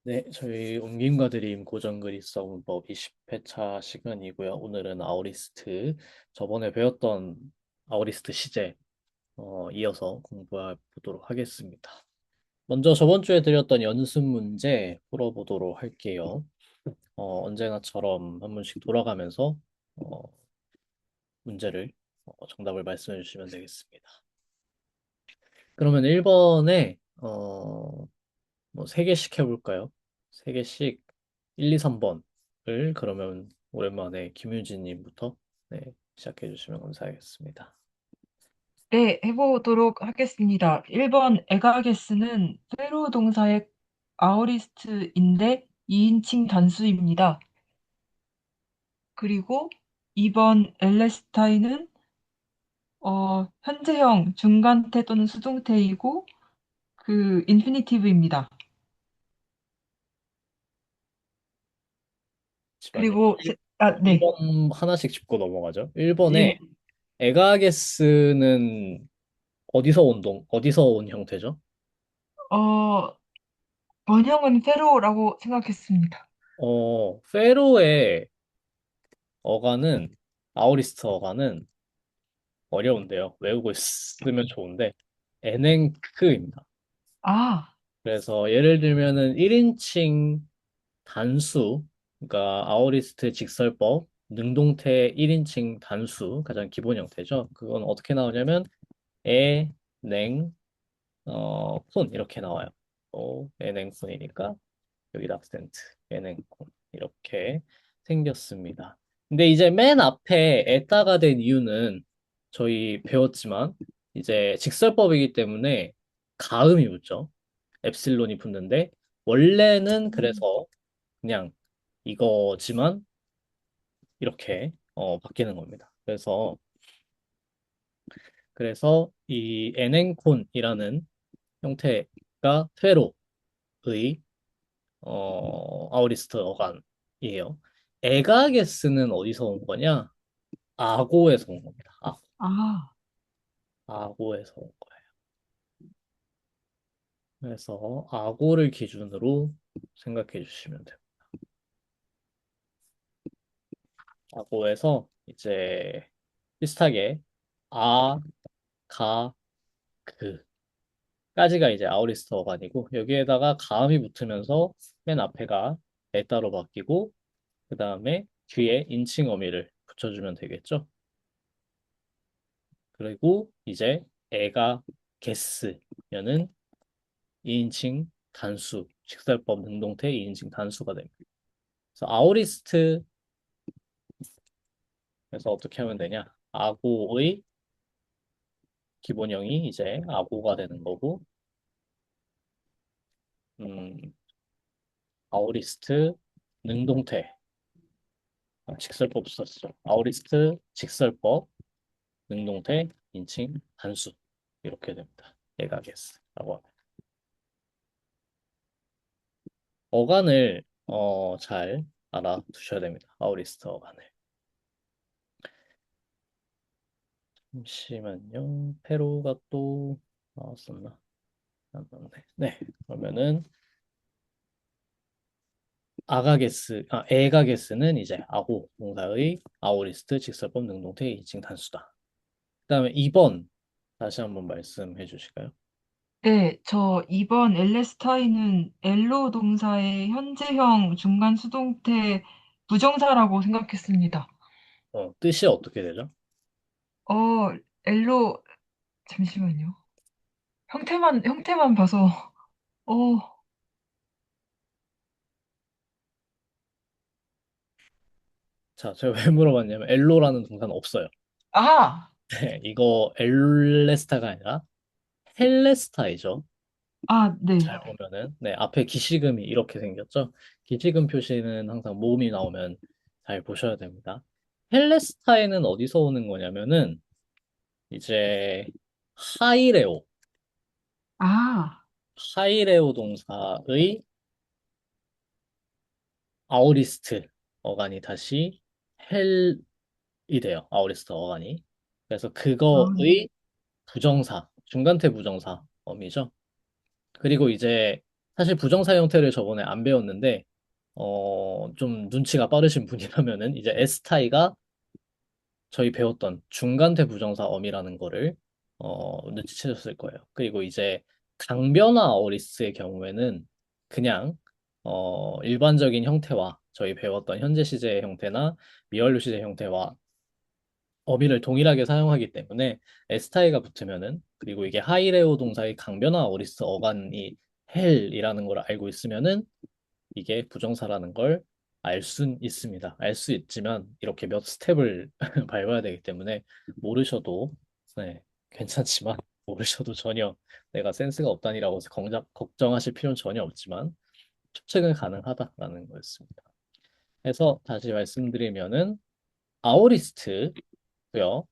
네, 저희 옮김과 드림 고정글이 써문법 20회차 시간이고요. 오늘은 아우리스트, 저번에 배웠던 아우리스트 시제 이어서 공부해 보도록 하겠습니다. 먼저 저번 주에 드렸던 연습 문제 풀어보도록 할게요. 언제나처럼 한 번씩 돌아가면서 어, 문제를 정답을 말씀해 주시면 되겠습니다. 그러면 1번에 뭐 3개씩 해볼까요? 3개씩 1, 2, 3번을 그러면 오랜만에 김유진님부터 네, 시작해 주시면 감사하겠습니다. 네, 해보도록 하겠습니다. 1번 에가게스는 페로 동사의 아우리스트인데 2인칭 단수입니다. 그리고 2번 엘레스타인은 현재형 중간태 또는 수동태이고 그 인피니티브입니다. 잠시만요. 그리고 네. 1번 하나씩 짚고 넘어가죠. 1번에 예. 에가게스는 어디서 온 형태죠? 어, 원형은 페로라고 생각했습니다. 페로의 어간은 아우리스트 어간은 어려운데요. 외우고 있으면 좋은데 에넨크입니다. 아, 그래서 예를 들면은 1인칭 단수, 그러니까 아우리스트 직설법, 능동태 1인칭 단수, 가장 기본 형태죠. 그건 어떻게 나오냐면 에, 냉, 콘 이렇게 나와요. 냉콘이니까 여기다 악센트, 냉콘 이렇게 생겼습니다. 근데 이제 맨 앞에 에따가 된 이유는 저희 배웠지만 이제 직설법이기 때문에 가음이 붙죠. 엡실론이 붙는데 원래는 그래서 그냥 이거지만 이렇게 바뀌는 겁니다. 그래서 이 에넨콘이라는 형태가 페로의 아우리스트 어간이에요. 에가게스는 어디서 온 거냐? 아고에서 온 겁니다. 아, 아고에서 온 거예요. 그래서 아고를 기준으로 생각해 주시면 돼요. 아고에서 이제 비슷하게 아, 가, 그 까지가 이제 아우리스트 어반이고 여기에다가 가음이 붙으면서 맨 앞에가 에따로 바뀌고 그 다음에 뒤에 인칭 어미를 붙여주면 되겠죠. 그리고 이제 애가 게스면은 2인칭 단수 식설법 능동태 2인칭 단수가 됩니다. 그래서 아우리스트 그래서 어떻게 하면 되냐? 아고의 기본형이 이제 아고가 되는 거고 음, 아우리스트 능동태 직설법 썼죠. 아우리스트 직설법 능동태, 인칭, 단수 이렇게 됩니다. 에가게스라고 합니다. 어간을 잘 알아두셔야 됩니다. 아우리스트 어간을. 잠시만요. 페로가 또 나왔었나? 안 나왔네. 네. 그러면은 에가게스는 이제 아고 동사의 아우리스트 직설법 능동태 인칭 단수다. 그다음에 2번 다시 한번 말씀해 주실까요? 네, 저 2번 엘레스타인은 엘로 동사의 현재형 중간 수동태 부정사라고 생각했습니다. 뜻이 어떻게 되죠? 어, 엘로, 잠시만요. 형태만 봐서, 어, 자, 제가 왜 물어봤냐면 엘로라는 동사는 없어요. 아, 네, 이거 엘레스타가 아니라 헬레스타이죠. 네. 잘 보면은 네 앞에 기시금이 이렇게 생겼죠. 기시금 표시는 항상 모음이 나오면 잘 보셔야 됩니다. 헬레스타인은 어디서 오는 거냐면은 이제 하이레오 아, 하이레오 동사의 아우리스트 어간이 다시 헬이 돼요. 아우리스트 어간이. 그래서 아, 그거의 부정사 중간태 부정사 어미죠. 그리고 이제 사실 부정사 형태를 저번에 안 배웠는데, 좀 눈치가 빠르신 분이라면은 이제 에스타이가 저희 배웠던 중간태 부정사 어미라는 거를 눈치채셨을 거예요. 그리고 이제 강변화 어리스의 경우에는 그냥 일반적인 형태와 저희 배웠던 현재 시제의 형태나 미완료 시제 형태와 어미를 동일하게 사용하기 때문에 에스타이가 붙으면은 그리고 이게 하이레오 동사의 강변화 어리스 어간이 헬이라는 걸 알고 있으면은 이게 부정사라는 걸 알 수 있습니다. 알 수 있지만 이렇게 몇 스텝을 밟아야 되기 때문에 모르셔도 네, 괜찮지만 모르셔도 전혀 내가 센스가 없다니라고 걱정하실 필요는 전혀 없지만 추측은 가능하다라는 거였습니다. 그래서 다시 말씀드리면은 아오리스트고요.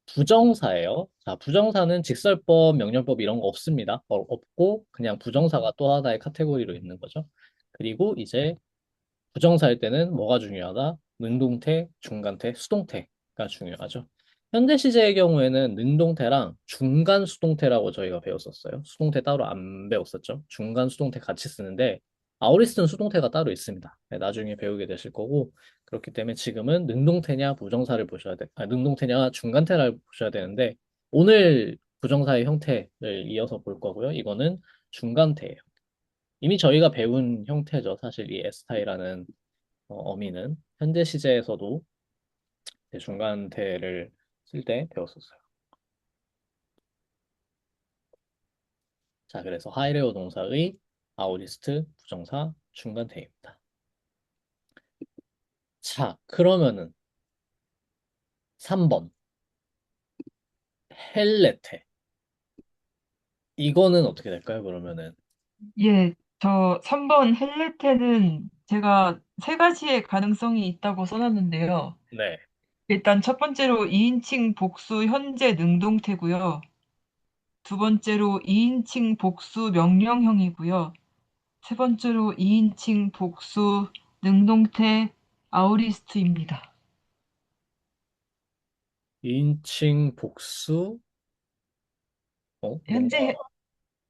부정사예요. 자, 부정사는 직설법, 명령법 이런 거 없습니다. 없고 그냥 부정사가 또 하나의 카테고리로 있는 거죠. 그리고 이제 부정사일 때는 뭐가 중요하다? 능동태, 중간태, 수동태가 중요하죠. 현재 시제의 경우에는 능동태랑 중간 수동태라고 저희가 배웠었어요. 수동태 따로 안 배웠었죠. 중간 수동태 같이 쓰는데 아우리스는 수동태가 따로 있습니다. 네, 나중에 배우게 되실 거고 그렇기 때문에 지금은 능동태냐 부정사를 보셔야 돼. 능동태냐 중간태를 보셔야 되는데 오늘 부정사의 형태를 이어서 볼 거고요. 이거는 중간태예요. 이미 저희가 배운 형태죠. 사실 이 에스타이라는 어미는 현재 시제에서도 중간태를 쓸 때 배웠었어요. 자, 그래서 하이레오 동사의 아우리스트 부정사 중간태입니다. 자, 그러면은 3번 헬레테 이거는 어떻게 될까요? 그러면은 예, 저 3번 헬레테는 제가 세 가지의 가능성이 있다고 써놨는데요. 네, 일단 첫 번째로 2인칭 복수 현재 능동태고요. 두 번째로 2인칭 복수 명령형이고요. 세 번째로 2인칭 복수 능동태 아우리스트입니다. 인칭 복수 뭔가 현재,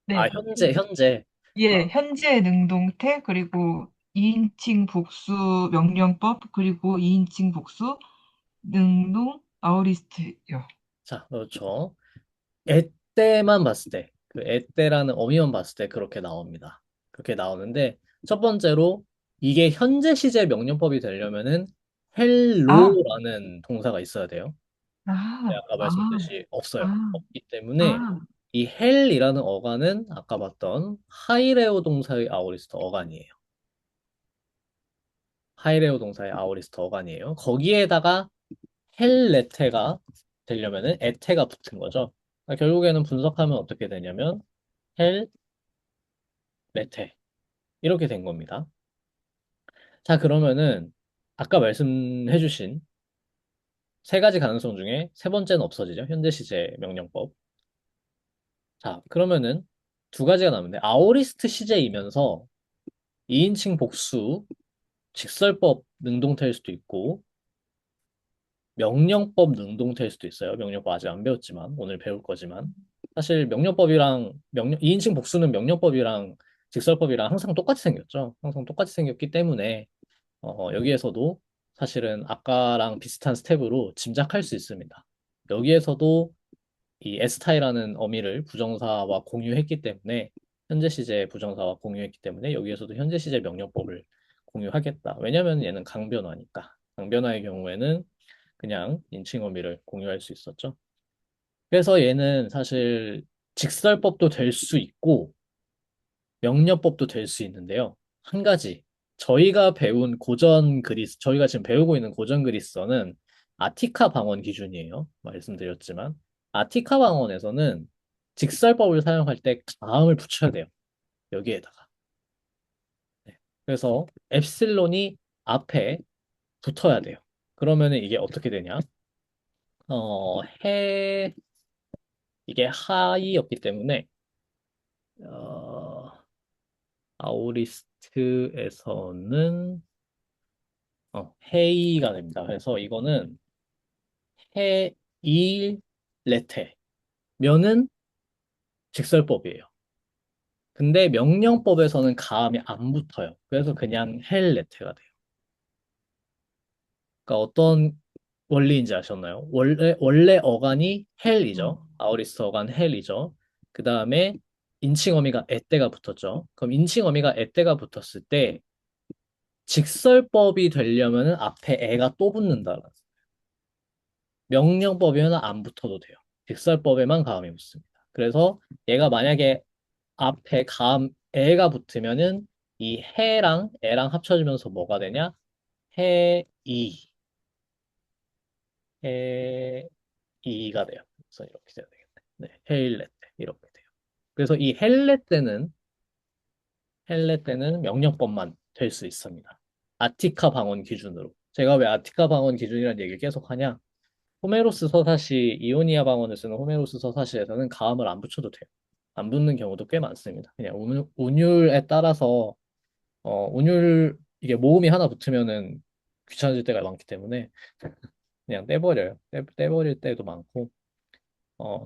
네. 현재 아, 예, 현재 능동태, 그리고 2인칭 복수 명령법, 그리고 2인칭 복수 능동 아우리스트요. 자, 그렇죠. 에때만 봤을 때, 그 에때라는 어미만 봤을 때 그렇게 나옵니다. 그렇게 나오는데, 첫 번째로, 이게 현재 시제 명령법이 되려면은, 아, 헬로라는 동사가 있어야 돼요. 네, 아, 아까 아, 말씀드렸듯이 없어요. 아, 없기 때문에, 아, 이 헬이라는 어간은 아까 봤던 하이레오 동사의 아오리스트 어간이에요. 하이레오 동사의 아오리스트 어간이에요. 거기에다가 헬레테가 되려면은 에테가 붙은 거죠. 그러니까 결국에는 분석하면 어떻게 되냐면, 헬, 레테. 이렇게 된 겁니다. 자, 그러면은 아까 말씀해주신 세 가지 가능성 중에 세 번째는 없어지죠. 현재 시제 명령법. 자, 그러면은 두 가지가 남는데 아오리스트 시제이면서 2인칭 복수, 직설법 능동태일 수도 있고 명령법 능동태일 수도 있어요. 명령법 아직 안 배웠지만 오늘 배울 거지만 사실 명령법이랑 2인칭 복수는 명령법이랑 직설법이랑 항상 똑같이 생겼죠. 항상 똑같이 생겼기 때문에 여기에서도 사실은 아까랑 비슷한 스텝으로 짐작할 수 있습니다. 여기에서도 이 에스타이라는 어미를 부정사와 공유했기 때문에 현재 시제 부정사와 공유했기 때문에 여기에서도 현재 시제 명령법을 공유하겠다. 왜냐하면 얘는 강변화니까. 강변화의 경우에는 그냥 인칭 어미를 공유할 수 있었죠. 그래서 얘는 사실 직설법도 될 수 있고 명령법도 될 수 있는데요. 한 가지, 저희가 지금 배우고 있는 고전 그리스어는 아티카 방언 기준이에요. 말씀드렸지만, 아티카 방언에서는 직설법을 사용할 때 가음을 붙여야 돼요. 여기에다가. 네. 그래서 엡실론이 앞에 붙어야 돼요. 그러면은 이게 어떻게 되냐? 어, 해, 이게 하이였기 때문에, 어, 아오리스트에서는 헤이가 됩니다. 그래서 이거는 헤일레테 면은 직설법이에요. 근데 명령법에서는 가음이 안 붙어요. 그래서 그냥 헬레테가 돼요. 그러니까 어떤 원리인지 아셨나요? 원래 어간이 헬이죠. 아우리스 어간 헬이죠. 그 다음에 인칭어미가 에때가 붙었죠. 그럼 인칭어미가 에때가 붙었을 때 직설법이 되려면은 앞에 에가 또 붙는다. 명령법이면 안 붙어도 돼요. 직설법에만 가음이 붙습니다. 그래서 얘가 만약에 앞에 가음 에가 붙으면은 이 해랑 에랑 합쳐지면서 뭐가 되냐? 해, 이, 해, 이가 돼요. 그래서 이렇게 돼야 되겠네. 네, 헤일레 때 이렇게 돼요. 그래서 이 헬레 때는 명령법만 될 수 있습니다. 아티카 방언 기준으로. 제가 왜 아티카 방언 기준이라는 얘기를 계속 하냐? 호메로스 서사시, 이오니아 방언을 쓰는 호메로스 서사시에서는 가음을 안 붙여도 돼요. 안 붙는 경우도 꽤 많습니다. 그냥 운율에 따라서 운율 이게 모음이 하나 붙으면은 귀찮아질 때가 많기 때문에 그냥 떼버려요. 떼버릴 때도 많고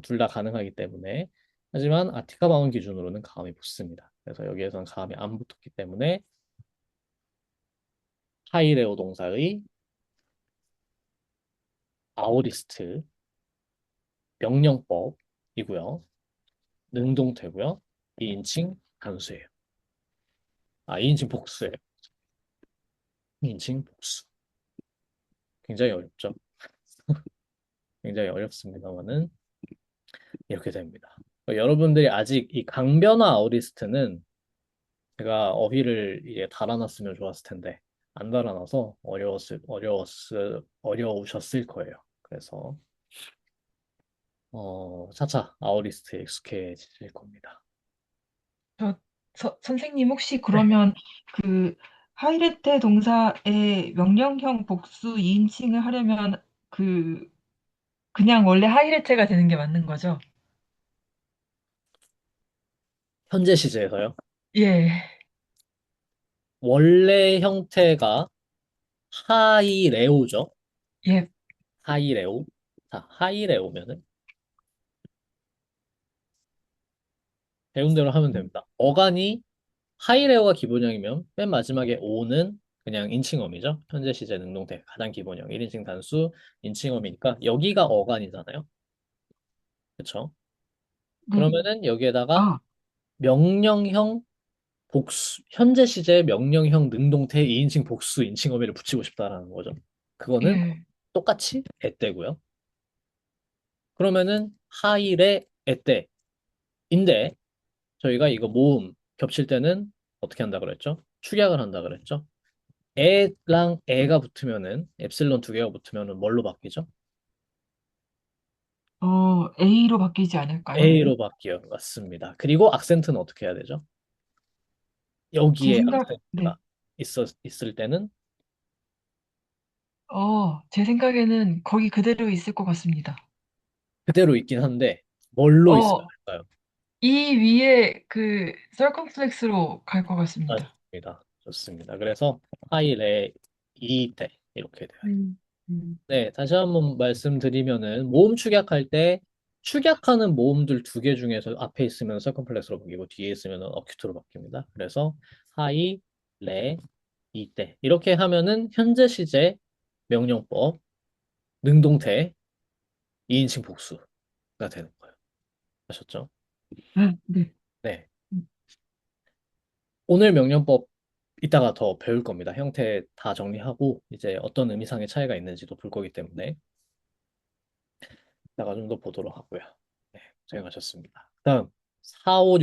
둘 다 가능하기 때문에 하지만 아티카 방언 기준으로는 가음이 붙습니다. 그래서 여기에서는 가음이 안 붙었기 때문에 하이레오 동사의 아오리스트 명령법이고요. 능동태고요. 2인칭 단수예요. 2인칭 복수예요. 2인칭 복수. 굉장히 어렵죠. 굉장히 어렵습니다만은 이렇게 됩니다. 여러분들이 아직 이 강변화 아우리스트는 제가 어휘를 이게 달아놨으면 좋았을 텐데 안 달아놔서 어려우셨을 거예요. 그래서 차차 아우리스트에 익숙해지실 겁니다. 저, 선생님 혹시 네. 그러면 그 하이레테 동사의 명령형 복수 2인칭을 하려면 그 그냥 원래 하이레테가 되는 게 맞는 거죠? 현재 시제에서요. 예. 원래 형태가 하이레오죠. 예. 하이레오. 자, 하이레오면은 배운 대로 하면 됩니다. 어간이 하이레오가 기본형이면 맨 마지막에 오는 그냥 인칭어미죠. 현재 시제 능동태 가장 기본형 1인칭 단수 인칭어미니까 여기가 어간이잖아요. 그렇죠? 네. 그러면은 여기에다가 아, 명령형 복수 현재 시제 명령형 능동태 2인칭 복수 인칭어미를 붙이고 싶다라는 거죠. 그거는 예. 똑같이 에때고요. 그러면은 하이레 에때인데 저희가 이거 모음 겹칠 때는 어떻게 한다 그랬죠? 축약을 한다 그랬죠? 애랑 애가 붙으면은 엡실론 두 개가 붙으면은 뭘로 바뀌죠? A로 바뀌지 않을까요? A로 바뀌어. 맞습니다. 그리고 악센트는 어떻게 해야 되죠? 제 여기에 생각, 네. 악센트가 있을 때는 제 생각에는 거기 그대로 있을 것 같습니다. 그대로 있긴 한데 뭘로 있어야 어, 될까요? 이 위에 그 서컴플렉스로 갈 것 같습니다. 맞습니다. 좋습니다. 그래서 하이레 이때 이렇게 돼요. 음, 음. 네, 다시 한번 말씀드리면은 모음 축약할 때 축약하는 모음들 두 개 중에서 앞에 있으면 서컴플렉스로 바뀌고 뒤에 있으면 어큐트로 바뀝니다. 그래서 하이, 레, 이때 이렇게 하면은 현재 시제 명령법 능동태 2인칭 복수가 되는 거예요. 아셨죠? 아, 네. 네. 오늘 명령법 이따가 더 배울 겁니다. 형태 다 정리하고 이제 어떤 의미상의 차이가 있는지도 볼 거기 때문에 이따가 좀 더 보도록 하고요. 네, 고생하셨습니다. 다음 4, 5,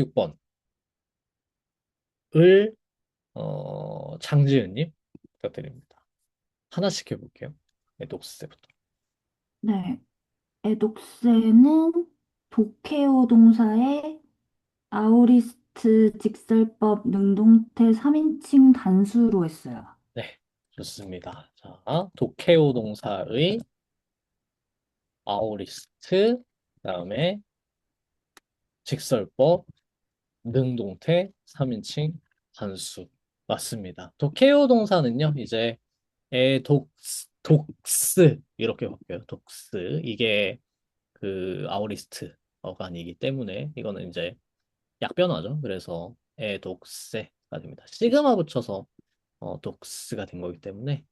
6번을 장지은님 부탁드립니다. 하나씩 해볼게요. 네, 녹스부터. 네. 에독세는 도케오 동사의 아오리스트 직설법 능동태 3인칭 단수로 했어요. 네, 좋습니다. 자, 도케오 동사의 아오리스트, 그다음에 직설법, 능동태, 3인칭, 단수. 맞습니다. 도케오 동사는요, 이제 독스 이렇게 바뀌어요. 독스 이게 그 아오리스트 어간이기 때문에 이거는 이제 약변화죠. 그래서 에독세가 됩니다. 시그마 붙여서 독스가 된 거기 때문에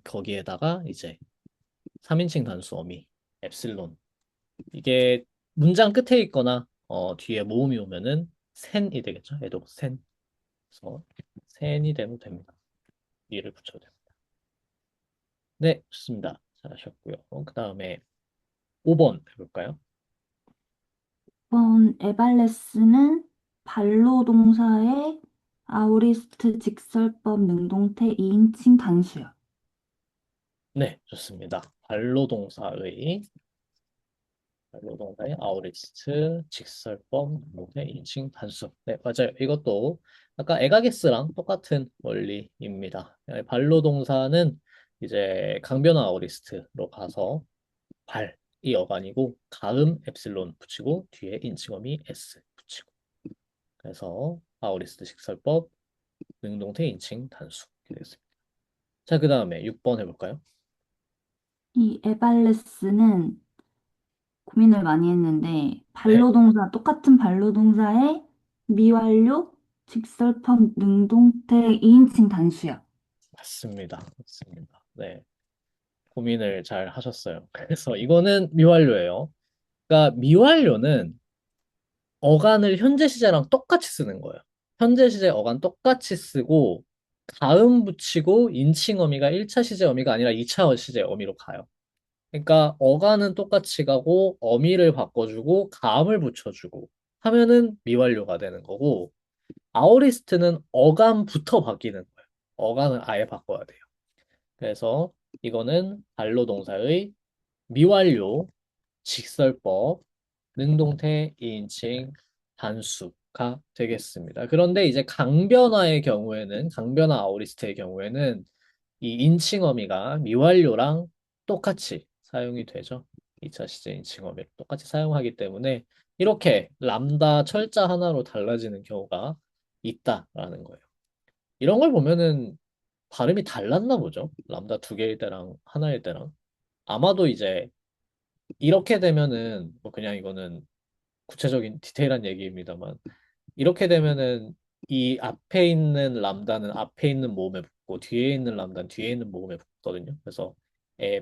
거기에다가 이제 3인칭 단수 어미 엡실론 이게 문장 끝에 있거나 뒤에 모음이 오면은 센이 되겠죠. 에독센. 그래서 센이 되면 됩니다. 이를 붙여도 됩니다. 네, 좋습니다. 잘하셨고요. 그 다음에 5번 해볼까요? 이번 에발레스는 발로 동사의 아오리스트 직설법 능동태 2인칭 단수야. 네, 좋습니다. 반로동사의 아우리스트, 직설법, 모태, 인칭, 단수. 네, 맞아요. 이것도 아까 에가게스랑 똑같은 원리입니다. 반로동사는 이제 강변화 아우리스트로 가서 발이 어간이고 가음 엡실론 붙이고 뒤에 인칭어미 s 붙이고 그래서 아우리스트 직설법, 능동태, 인칭, 단수 이렇게 되겠습니다. 자, 그 다음에 6번 해볼까요? 이 에발레스는 고민을 많이 했는데 네, 발로 동사 똑같은 발로 동사의 미완료 직설법 능동태 2인칭 단수야. 맞습니다. 맞습니다. 네. 고민을 잘 하셨어요. 그래서 이거는 미완료예요. 그러니까 미완료는 어간을 현재 시제랑 똑같이 쓰는 거예요. 현재 시제 어간 똑같이 쓰고 가음 붙이고 인칭 어미가 1차 시제 어미가 아니라 2차 시제 어미로 가요. 그러니까 어간은 똑같이 가고 어미를 바꿔주고 가음을 붙여주고 하면은 미완료가 되는 거고 아오리스트는 어간부터 바뀌는 거예요. 어간을 아예 바꿔야 돼요. 그래서 이거는 반로 동사의 미완료, 직설법, 능동태, 이인칭, 단수가 되겠습니다. 그런데 이제 강변화의 경우에는 강변화 아오리스트의 경우에는 이 인칭 어미가 미완료랑 똑같이 사용이 되죠. 2차 시제 인칭 어미를 똑같이 사용하기 때문에 이렇게 람다 철자 하나로 달라지는 경우가 있다라는 거예요. 이런 걸 보면은 발음이 달랐나 보죠. 람다 두 개일 때랑 하나일 때랑. 아마도 이제 이렇게 되면은 뭐 그냥 이거는 구체적인 디테일한 얘기입니다만 이렇게 되면은 이 앞에 있는 람다는 앞에 있는 모음에 붙고 뒤에 있는 람다는 뒤에 있는 모음에 붙거든요. 그래서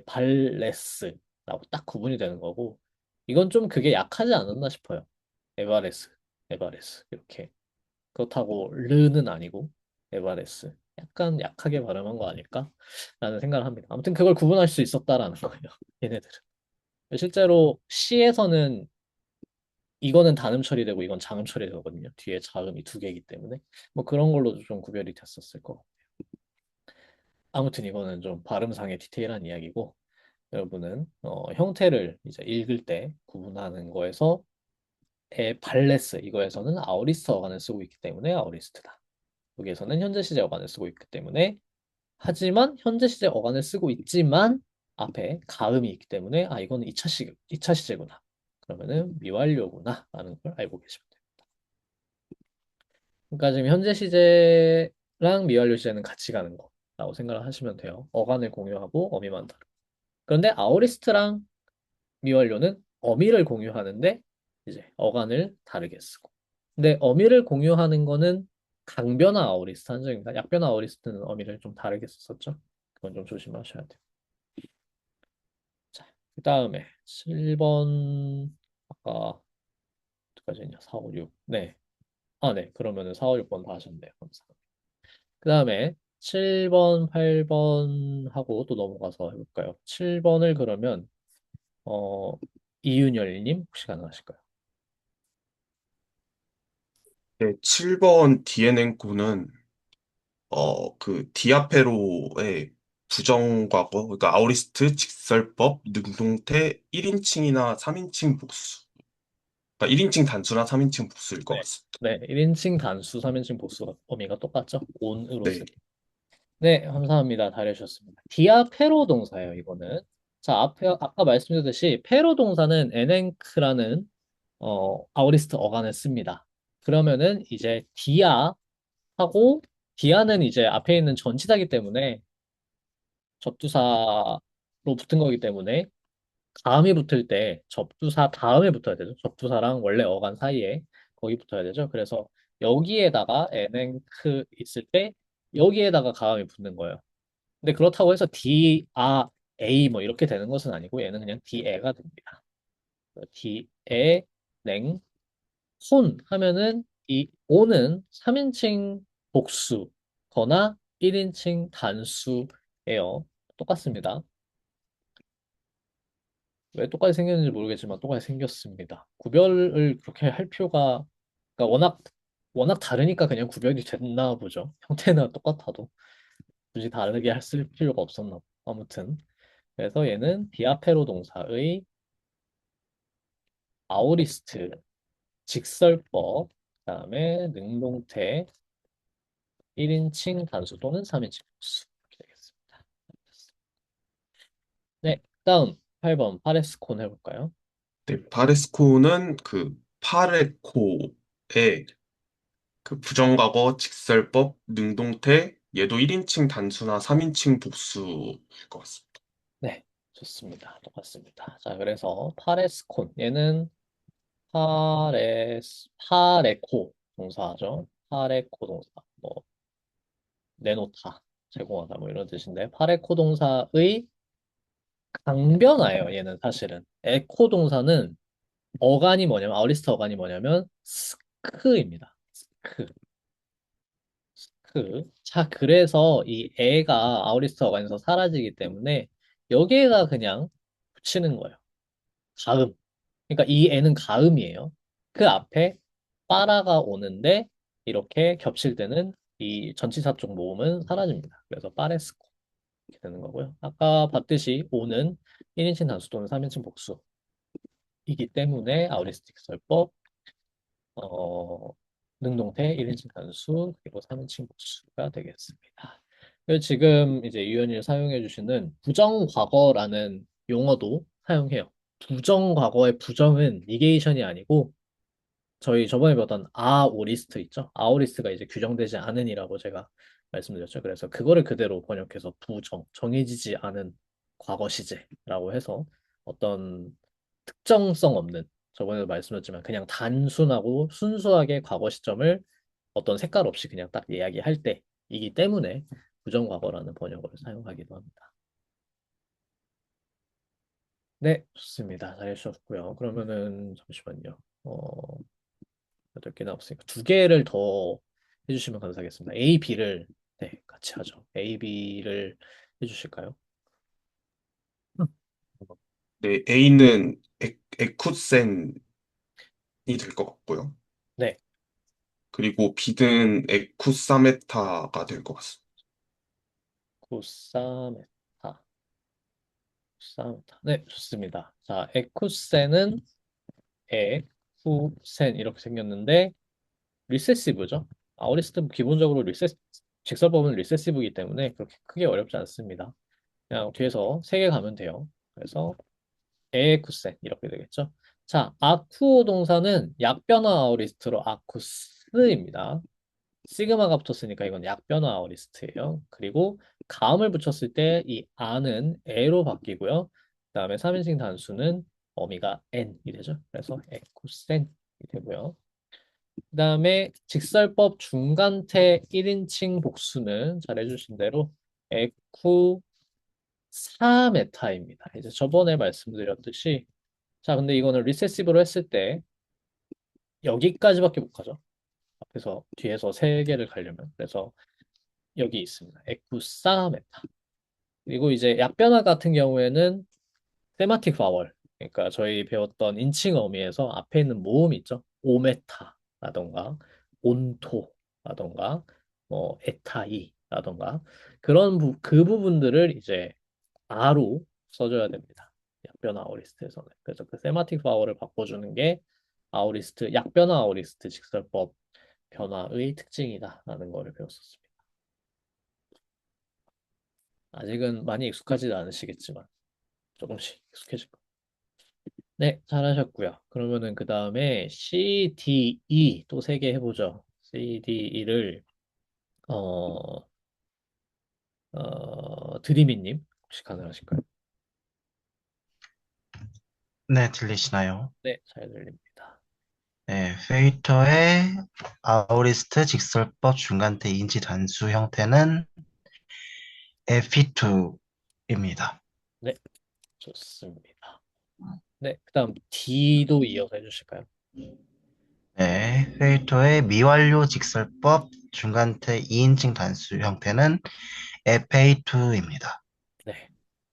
발레스라고 딱 구분이 되는 거고 이건 좀 그게 약하지 않았나 싶어요. 에바레스, 에바레스 이렇게 그렇다고 르는 아니고 에바레스 약간 약하게 발음한 거 아닐까라는 생각을 합니다. 아무튼 그걸 구분할 수 있었다라는 거예요. 얘네들은. 실제로 시에서는 이거는 단음 처리되고 이건 장음 처리되거든요. 뒤에 자음이 두 개이기 때문에 뭐 그런 걸로도 좀 구별이 됐었을 거. 아무튼 이거는 좀 발음상의 디테일한 이야기고 여러분은 형태를 이제 읽을 때 구분하는 거에서 발레스 이거에서는 아우리스트 어간을 쓰고 있기 때문에 아우리스트다. 여기에서는 현재 시제 어간을 쓰고 있기 때문에 하지만 현재 시제 어간을 쓰고 있지만 앞에 가음이 있기 때문에 아 이거는 2차 시제구나. 그러면은 미완료구나 라는 걸 알고 계시면 돼요. 그러니까 지금 현재 시제랑 미완료 시제는 같이 가는 거라고 생각을 하시면 돼요. 어간을 공유하고 어미만 다르고. 그런데 아오리스트랑 미완료는 어미를 공유하는데 이제 어간을 다르게 쓰고. 근데 어미를 공유하는 거는 강변화 아오리스트 한정입니다. 약변화 아오리스트는 어미를 좀 다르게 썼었죠. 그건 좀 조심하셔야 돼요. 자, 그 다음에 7번 아까 어디까지 했냐? 4, 5, 6. 네. 아, 네. 그러면은 4, 5, 6번 다 하셨네요. 감사합니다. 그 다음에 7번, 8번 하고 또 넘어가서 해볼까요? 7번을 그러면 어, 이윤열님 혹시 가능하실까요? 네, 7번 DNN구는 그 디아페로의 부정과거, 그러니까 아우리스트, 직설법, 능동태 1인칭이나 3인칭 복수. 그러니까 1인칭 단수나 3인칭 복수일 것 네. 같습니다. 네, 1인칭 단수, 3인칭 복수 어미가 똑같죠? 온으로 네. 쓰기. 네, 감사합니다. 잘해주셨습니다. 디아페로 동사예요, 이거는. 자, 아까 말씀드렸듯이 페로 동사는 엔앵크라는 아우리스트 어간을 씁니다. 그러면은 이제 하고 디아는 이제 앞에 있는 전치사기 때문에 접두사로 붙은 거기 때문에 다음이 붙을 때 접두사 다음에 붙어야 되죠. 접두사랑 원래 어간 사이에. 거기 붙어야 되죠. 그래서 여기에다가 n크 있을 때 여기에다가 가음이 붙는 거예요. 근데 그렇다고 해서 D, A, A 뭐 이렇게 되는 것은 아니고 얘는 그냥 D에가 됩니다. D에 냉, 손 하면은 이 오는 3인칭 복수거나 1인칭 단수예요. 똑같습니다. 왜 똑같이 생겼는지 모르겠지만 똑같이 생겼습니다. 구별을 그렇게 할 필요가, 그러니까 워낙 다르니까 그냥 구별이 됐나 보죠. 형태는 똑같아도 굳이 다르게 쓸 필요가 없었나 봐. 아무튼 그래서 얘는 디아페로 동사의 아오리스트, 직설법, 그다음에 능동태, 1인칭 단수 또는 3인칭 복수 이렇게 되겠습니다. 네, 다음 8번 파레스콘 해볼까요? 네, 파레스코는 그 파레코의 그 부정과거, 직설법, 능동태, 얘도 1인칭 단수나 3인칭 복수일 것 같습니다. 네, 좋습니다. 똑같습니다. 자, 그래서 파레스콘 얘는 파레코 동사죠. 파레코 동사 뭐 내놓다, 제공하다 뭐 이런 뜻인데 파레코 동사의 강변화예요. 얘는 사실은 에코 동사는 어간이 뭐냐면 아우리스트 어간이 뭐냐면 스크입니다. 스크. 자, 그래서 이 애가 아우리스트 어간에서 사라지기 때문에 여기에다 그냥 붙이는 거예요. 가음. 그러니까 이 애는 가음이에요. 그 앞에 빠라가 오는데 이렇게 겹칠 때는 이 전치사 쪽 모음은 사라집니다. 그래서 빠레스코 이렇게 되는 거고요. 아까 봤듯이 오는 1인칭 단수 또는 3인칭 복수이기 때문에 아우리스틱 설법, 어, 능동태 1인칭 단수 그리고 3인칭 복수가 되겠습니다. 그리고 지금 이제 유연이 사용해 주시는 부정과거라는 용어도 사용해요. 부정과거의 부정은 니게이션이 아니고 저희 저번에 배웠던 아오리스트 있죠? 아오리스트가 이제 규정되지 않은이라고 제가 말씀드렸죠. 그래서 그거를 그대로 번역해서 부정, 정해지지 않은 과거 시제라고 해서 어떤 특정성 없는, 저번에도 말씀드렸지만 그냥 단순하고 순수하게 과거 시점을 어떤 색깔 없이 그냥 딱 이야기할 때이기 때문에 부정과거라는 번역어를 사용하기도 합니다. 네, 좋습니다. 잘 해주셨고요. 그러면은 잠시만요. 8개 남았으니까 2개를 더 해주시면 감사하겠습니다. A, B를 네, 같이 하죠. A, B를 해주실까요? 네, A는 에쿠센이 될 것 같고요. 네, 그리고 B는 에쿠사메타가 될 것 같습니다. 구사메타, 구사메타. 네, 좋습니다. 자, 에쿠센은 에쿠센 이렇게 생겼는데 리세시브죠. 아우리스트 기본적으로 직설법은 리세시브이기 때문에 그렇게 크게 어렵지 않습니다. 그냥 뒤에서 3개 가면 돼요. 그래서 에쿠센 이렇게 되겠죠. 자, 아쿠오 동사는 약변화 아우리스트로 아쿠스입니다. 시그마가 붙었으니까 이건 약변화 아우리스트예요. 그리고 가음을 붙였을 때 이 아는 에로 바뀌고요. 그다음에 3인칭 단수는 어미가 n이 되죠. 그래서 에쿠센이 되고요. 그다음에 직설법 중간태 1인칭 복수는 잘 해주신 대로 에쿠 4메타입니다. 이제 저번에 말씀드렸듯이 자, 근데 이거는 리세시브로 했을 때 여기까지밖에 못 가죠. 앞에서 뒤에서 3개를 가려면. 그래서 여기 있습니다. 에쿠사 메타. 그리고 이제 약변화 같은 경우에는 세마틱 바월. 그러니까 저희 배웠던 인칭 어미에서 앞에 있는 모음 있죠. 오메타라던가 온토라던가 뭐 에타이라던가 그 부분들을 이제 아로 써줘야 됩니다. 약변화 아우리스트에서는. 그래서 그 세마틱 바워를 바꿔주는 게 아우리스트, 약변화 아우리스트 직설법 변화의 특징이다라는 거를 배웠었습니다. 아직은 많이 익숙하지는 않으시겠지만 조금씩 익숙해질 거예요. 네, 잘하셨고요. 그러면은 그 다음에 C, D, E 또 3개 해보죠. C, D, E를 어, 드리미님 혹시 가능하실까요? 네, 들리시나요? 네, 잘 들립니다. 네, 페이터의 아우리스트 직설법 중간태 인치 단수 형태는 F2입니다. 네, 좋습니다. 네, 그다음 D도 이어서 해주실까요? 네, 페이터의 미완료 직설법 중간태 2인칭 단수 형태는 FA2입니다. 네,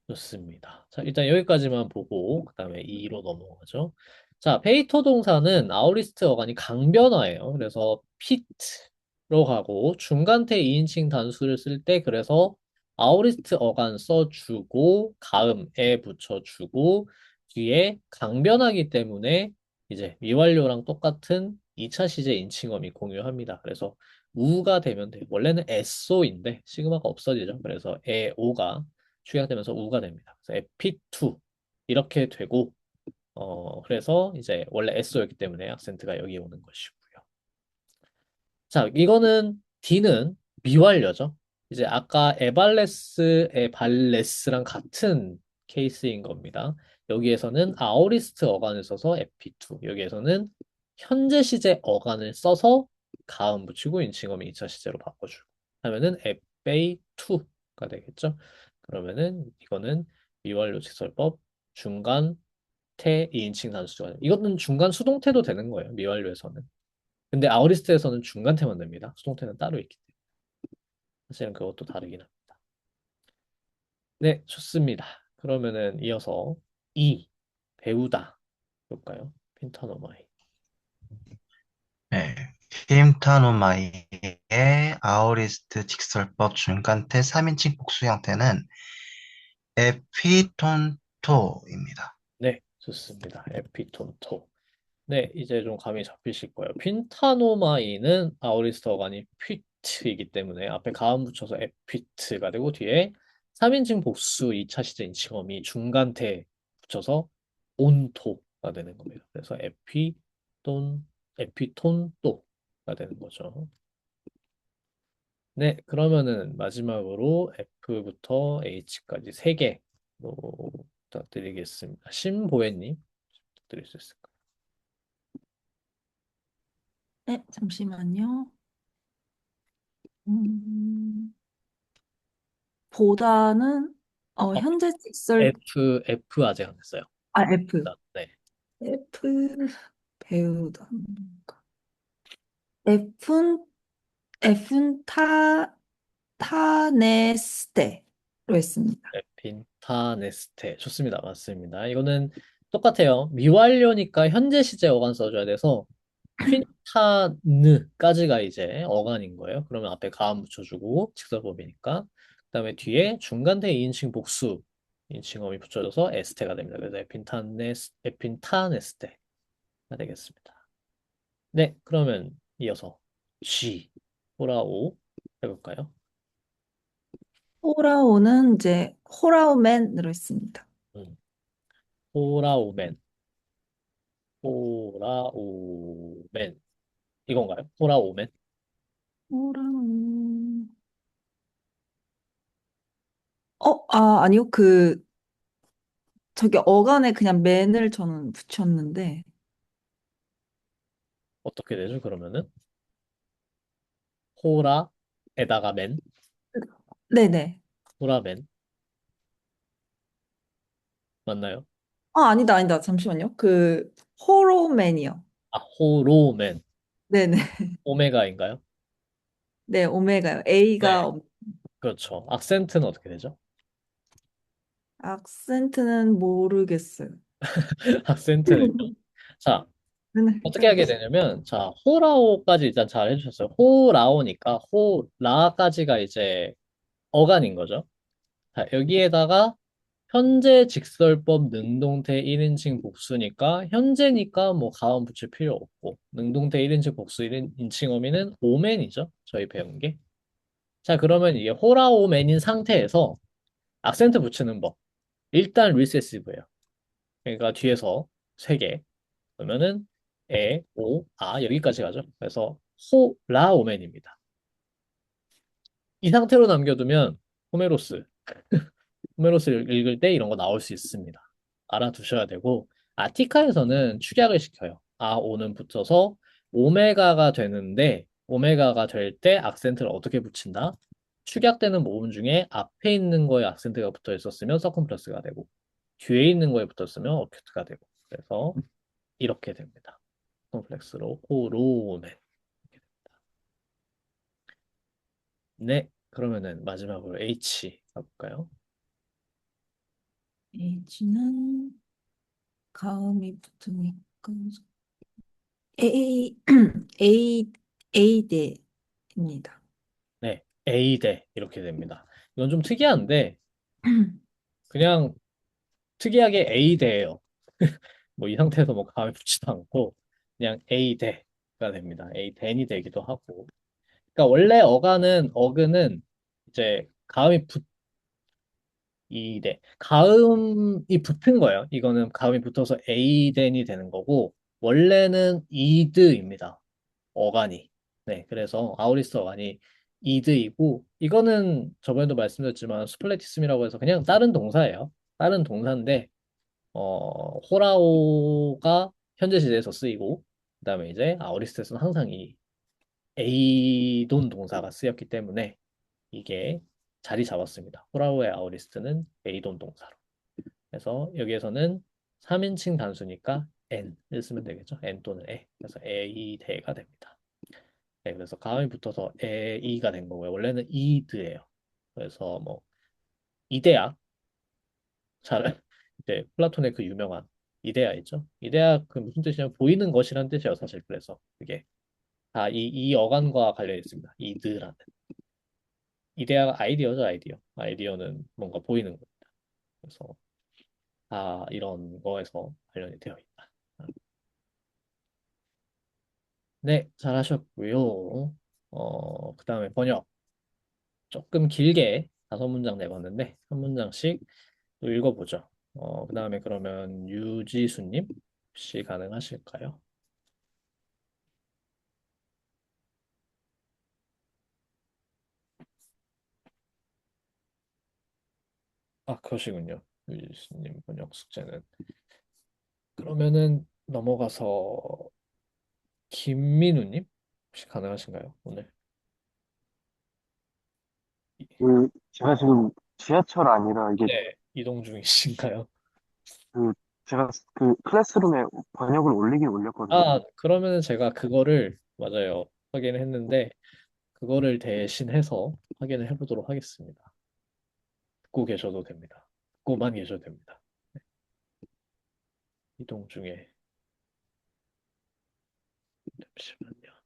좋습니다. 자, 일단 여기까지만 보고 그다음에 2로 넘어가죠. 자, 페이터 동사는 아우리스트 어간이 강변어예요. 그래서 pit로 가고 중간태 2인칭 단수를 쓸 때 그래서 아우리스트 어간 써주고 가음에 붙여주고 뒤에 강변하기 때문에 이제 미완료랑 똑같은 2차 시제 인칭어미 공유합니다. 그래서 우가 되면 돼요. 원래는 SO인데 시그마가 없어지죠. 그래서 에오가 축약되면서 우가 됩니다. 그래서 에피2 이렇게 되고 그래서 이제 원래 SO였기 때문에 악센트가 여기 오는 것이고요. 자, 이거는 D는 미완료죠. 이제 아까 에발레스, 에발레스랑 같은 케이스인 겁니다. 여기에서는 아오리스트 어간을 써서 에피2, 여기에서는 현재 시제 어간을 써서 가음 붙이고 인칭어미 2차 시제로 바꿔주고 하면은 에페이2가 되겠죠. 그러면은 이거는 미완료 직설법 중간 태 2인칭 단수가 이거는 중간 수동태도 되는 거예요. 미완료에서는. 근데 아우리스트에서는 중간태만 됩니다. 수동태는 따로 있기 때문에. 사실은 그것도 다르긴 합니다. 네, 좋습니다. 그러면은 이어서 이 배우다 볼까요? 핀타노마이. 네, 휰타노마이의 아우리스트 직설법 중간태 3인칭 복수 형태는 에피톤토입니다. 네, 좋습니다. 에피톤토. 네, 이제 좀 감이 잡히실 거예요. 핀타노마이는 아우리스트 어간이 피트이기 때문에 앞에 가음 붙여서 에피트가 되고 뒤에 3인칭 복수 2차 시제 인칭어미 중간태 붙여서 온토가 되는 겁니다. 그래서 에피톤또가 되는 거죠. 네, 그러면은 마지막으로 F부터 H까지 3개로 부탁드리겠습니다. 신보혜님, 부탁드릴 수 있을까요? 네, 잠시만요. 음, 보다는 어, 현재 직설 F 아직 안 했어요. F 네. F 배우다 F는 F는 타네스테로 했습니다. 핀타네스테. 좋습니다. 맞습니다. 이거는 똑같아요. 미완료니까 현재 시제 어간 써줘야 돼서 퀸타느까지가 이제 어간인 거예요. 그러면 앞에 가음 붙여주고 직설법이니까. 그다음에 뒤에 중간대 2인칭 복수 인칭어미 붙여줘서 에스테가 됩니다. 그래서 에핀타네스테가 되겠습니다. 네, 그러면 이어서 G, 호라오 해볼까요? 호라오는 이제 호라우맨으로 했습니다. 음, 호라오맨, 호라오맨 이건가요? 호라오맨? 호라우 아니요. 저기 어간에 그냥 맨을 저는 붙였는데 어떻게 되죠? 그러면은 호라에다가 맨, 네네. 호라맨 맞나요? 아니다. 잠시만요. 호로맨이요. 아, 호로맨, 네네. 오메가인가요? 네, 오메가요. A가 네, 그렇죠. 악센트는 어떻게 되죠? 악센트는 모르겠어요. 악센트는요. 자, 맨날 어떻게 하게 헷갈리겠어요. 되냐면, 자, 호라오까지 일단 잘 해주셨어요. 호라오니까 호라까지가 이제 어간인 거죠. 자, 여기에다가 현재 직설법 능동태 1인칭 복수니까 현재니까 뭐 가음 붙일 필요 없고 능동태 1인칭 복수 1인칭 어미는 오맨이죠. 저희 배운 게. 자, 그러면 이게 호라오맨인 상태에서 악센트 붙이는 법. 일단 리세시브예요. 그러니까 뒤에서 세 개. 그러면은 오, 여기까지 가죠. 그래서 호라오맨입니다. 이 상태로 남겨두면 호메로스 호메로스를 읽을 때 이런 거 나올 수 있습니다. 알아두셔야 되고, 아티카에서는 축약을 시켜요. 아오는 붙여서 오메가가 되는데 오메가가 될 때 악센트를 어떻게 붙인다? 축약되는 모음 중에 앞에 있는 거에 악센트가 붙어 있었으면 서컴플러스가 되고 뒤에 있는 거에 붙었으면 어큐트가 되고 그래서 이렇게 됩니다. 컴플렉스로 호로멘. 네, 그러면은 마지막으로 H 가볼까요? H는 가음이 붙으니까 A, A, A대입니다. 네, A대 이렇게 됩니다. 이건 좀 특이한데 그냥 특이하게 A대예요. 뭐 이 상태에서 뭐 가음이 붙지도 않고 그냥 A대가 됩니다. A댄이 되기도 하고. 그러니까 원래 어근은 이제 가음이 이대 가음이 붙은 거예요. 이거는 가음이 붙어서 A댄이 되는 거고 원래는 이드입니다. 어간이. 네, 그래서 아우리스 어간이 이드이고 이거는 저번에도 말씀드렸지만 스플래티즘이라고 해서 그냥 다른 동사예요. 다른 동사인데 호라오가 현재 시제에서 쓰이고 그다음에 이제 아우리스에서는 항상 이 에이돈 동사가 쓰였기 때문에 이게 자리 잡았습니다. 호라오의 아우리스트는 에이돈 동사로. 그래서 여기에서는 3인칭 단수니까 n을 쓰면 되겠죠. n 또는 에. 그래서 에이대가 됩니다. 네, 그래서 가음이 붙어서 에이가 된 거고요. 원래는 이드예요. 그래서 뭐 이데아 잘 이제 플라톤의 그 유명한 이데아 있죠. 이데아 그 무슨 뜻이냐면 보이는 것이란 뜻이에요. 사실 그래서 그게 다 이 어간과 관련이 있습니다. 이드라는 이데아가 아이디어죠. 아이디어는 뭔가 보이는 겁니다. 그래서 다 이런 거에서 관련이 되어 있다. 네, 잘하셨고요. 그다음에 번역 조금 길게 5문장 내봤는데 한 문장씩 또 읽어보죠. 그다음에 그러면 유지수님 혹시 가능하실까요? 아, 그러시군요. 유지수님 번역 숙제는 그러면은 넘어가서 김민우님 혹시 가능하신가요? 오늘 제가 지금 지하철 아니라 이게 네, 이동 중이신가요? 그 제가 클래스룸에 번역을 올리긴 올렸거든요. 아, 그러면은 제가 그거를 맞아요. 확인을 했는데 그거를 대신해서 확인을 해보도록 하겠습니다. 듣고 계셔도 됩니다. 듣고만 계셔도 됩니다. 이동 중에 잠시만요.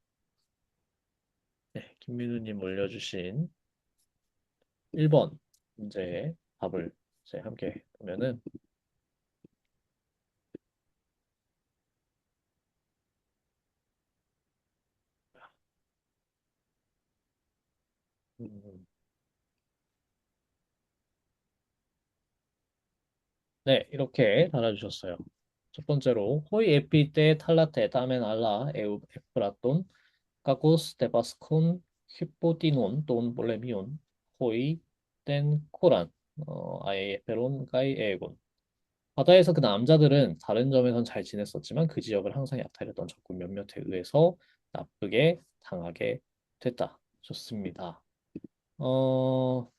네, 김민우님 올려주신 1번 문제의 답을 이제 함께 보면은 음, 네, 이렇게 달아주셨어요. 첫 번째로 호이 에피 때 탈라테 타멘 알라 에우 에프라톤 까고스 데바스콘 히포티논 돈 볼레미온 호이 땐 코란 아예 에페론 가이 에곤 바다에서 그 남자들은 다른 점에선 잘 지냈었지만 그 지역을 항상 약탈했던 적군 몇몇에 의해서 나쁘게 당하게 됐다. 좋습니다. 어,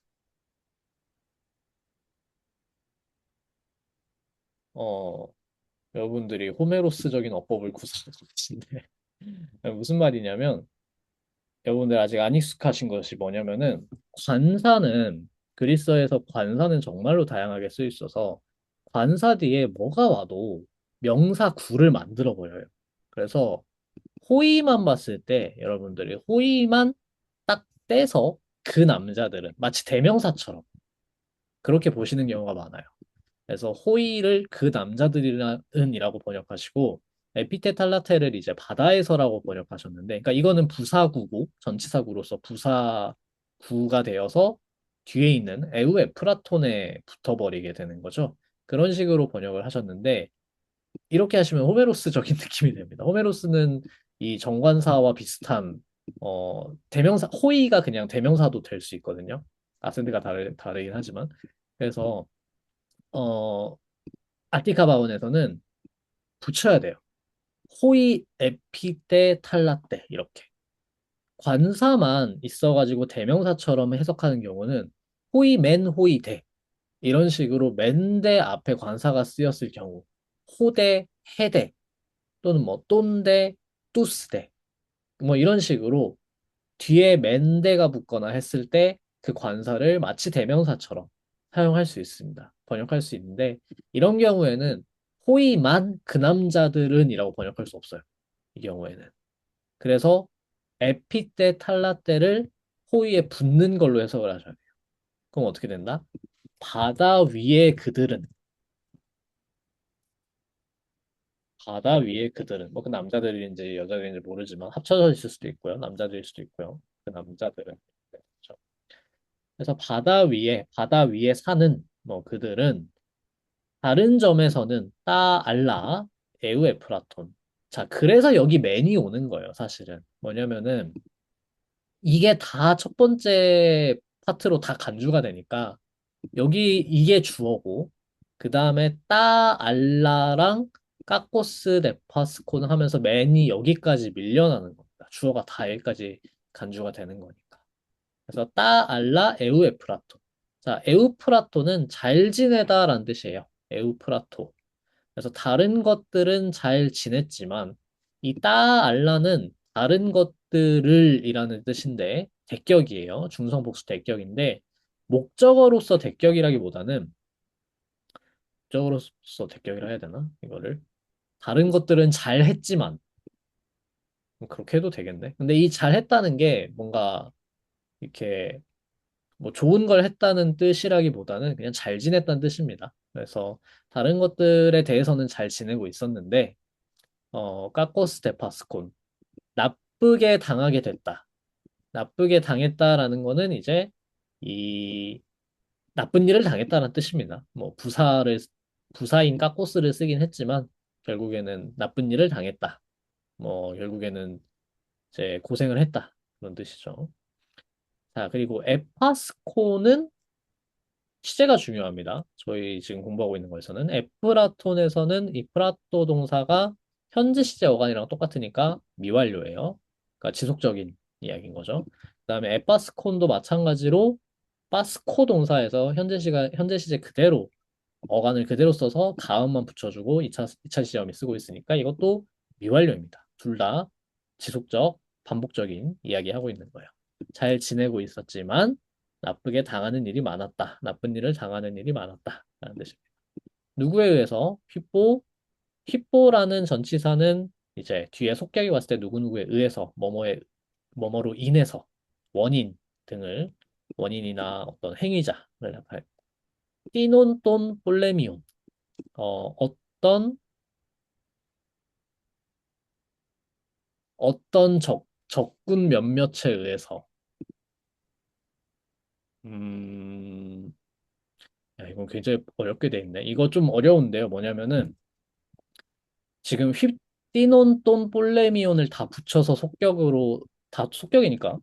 어, 여러분들이 호메로스적인 어법을 구사하고 계신데 무슨 말이냐면 여러분들 아직 안 익숙하신 것이 뭐냐면은 관사는 그리스어에서 관사는 정말로 다양하게 쓰여 있어서 관사 뒤에 뭐가 와도 명사 구를 만들어 버려요. 그래서 호의만 봤을 때 여러분들이 호의만 딱 떼서 그 남자들은 마치 대명사처럼 그렇게 보시는 경우가 많아요. 그래서 호의를 그 남자들은이라고 번역하시고 에피테탈라테를 이제 바다에서라고 번역하셨는데, 그러니까 이거는 부사구고 전치사구로서 부사구가 되어서 뒤에 있는 에우 에프라톤에 붙어버리게 되는 거죠. 그런 식으로 번역을 하셨는데 이렇게 하시면 호메로스적인 느낌이 됩니다. 호메로스는 이 정관사와 비슷한 대명사 호의가 그냥 대명사도 될 수 있거든요. 아센트가 다르긴 하지만 그래서 어 아티카바온에서는 붙여야 돼요. 호이 에피테 탈라테 이렇게 관사만 있어가지고 대명사처럼 해석하는 경우는 호이 맨 호이 대 이런 식으로 맨대 앞에 관사가 쓰였을 경우 호대 해대 또는 뭐 똔대 뚜스대 뭐 이런 식으로 뒤에 맨대가 붙거나 했을 때 그 관사를 마치 대명사처럼 사용할 수 있습니다. 번역할 수 있는데 이런 경우에는 호이만 그 남자들은 이라고 번역할 수 없어요. 이 경우에는. 그래서 에피때 탈라때를 호의에 붙는 걸로 해석을 하셔야 돼요. 그럼 어떻게 된다? 바다 위에 그들은 바다 위에 그들은 뭐 그 남자들인지 여자들인지 모르지만 합쳐져 있을 수도 있고요. 남자들일 수도 있고요. 그 남자들은 그렇죠. 그래서 바다 위에 사는 뭐 그들은 다른 점에서는 따 알라 에우 에프라톤. 자, 그래서 여기 맨이 오는 거예요, 사실은. 뭐냐면은 이게 다 첫 번째 파트로 다 간주가 되니까 여기 이게 주어고 그 다음에 따 알라랑 까꼬스 네파스코는 하면서 맨이 여기까지 밀려나는 겁니다. 주어가 다 여기까지 간주가 되는 거니까. 그래서 따 알라 에우에프라토. 자, 에우프라토는 잘 지내다라는 뜻이에요. 에우프라토. 그래서 다른 것들은 잘 지냈지만 이 따 알라는 다른 것들을 이라는 뜻인데 대격이에요. 중성복수 대격인데 목적어로서 대격이라기보다는 목적어로서 대격이라 해야 되나? 이거를 다른 것들은 잘 했지만 그렇게 해도 되겠네. 근데 이 잘했다는 게 뭔가 이렇게 뭐 좋은 걸 했다는 뜻이라기보다는 그냥 잘 지냈다는 뜻입니다. 그래서 다른 것들에 대해서는 잘 지내고 있었는데 까코스 데파스콘 나쁘게 당하게 됐다. 나쁘게 당했다라는 거는 이제 이 나쁜 일을 당했다는 뜻입니다. 뭐 부사인 까코스를 쓰긴 했지만 결국에는 나쁜 일을 당했다. 뭐 결국에는 이제 고생을 했다. 그런 뜻이죠. 자, 그리고 에파스코는 시제가 중요합니다. 저희 지금 공부하고 있는 거에서는 에프라톤에서는 이 프라토 동사가 현재 시제 어간이랑 똑같으니까 미완료예요. 그러니까 지속적인 이야기인 거죠. 그다음에 에파스콘도 마찬가지로 파스코 동사에서 현재 시제 그대로 어간을 그대로 써서 가음만 붙여주고 2차 시험이 쓰고 있으니까 이것도 미완료입니다. 둘 다 지속적, 반복적인 이야기하고 있는 거예요. 잘 지내고 있었지만 나쁘게 당하는 일이 많았다. 나쁜 일을 당하는 일이 많았다. 라는 뜻입니다. 누구에 의해서? 휘뽀라는 전치사는 이제 뒤에 속격이 왔을 때 누구누구에 의해서, 뭐뭐로 인해서, 원인 등을, 원인이나 어떤 행위자를 나타내. 띠논 돈 볼레미온. 어떤 적군 몇몇에 의해서 음, 야, 이건 굉장히 어렵게 돼 있네. 이거 좀 어려운데요. 뭐냐면은 지금 휘띠논 돈 볼레미온을 다 붙여서 속격으로 다 속격이니까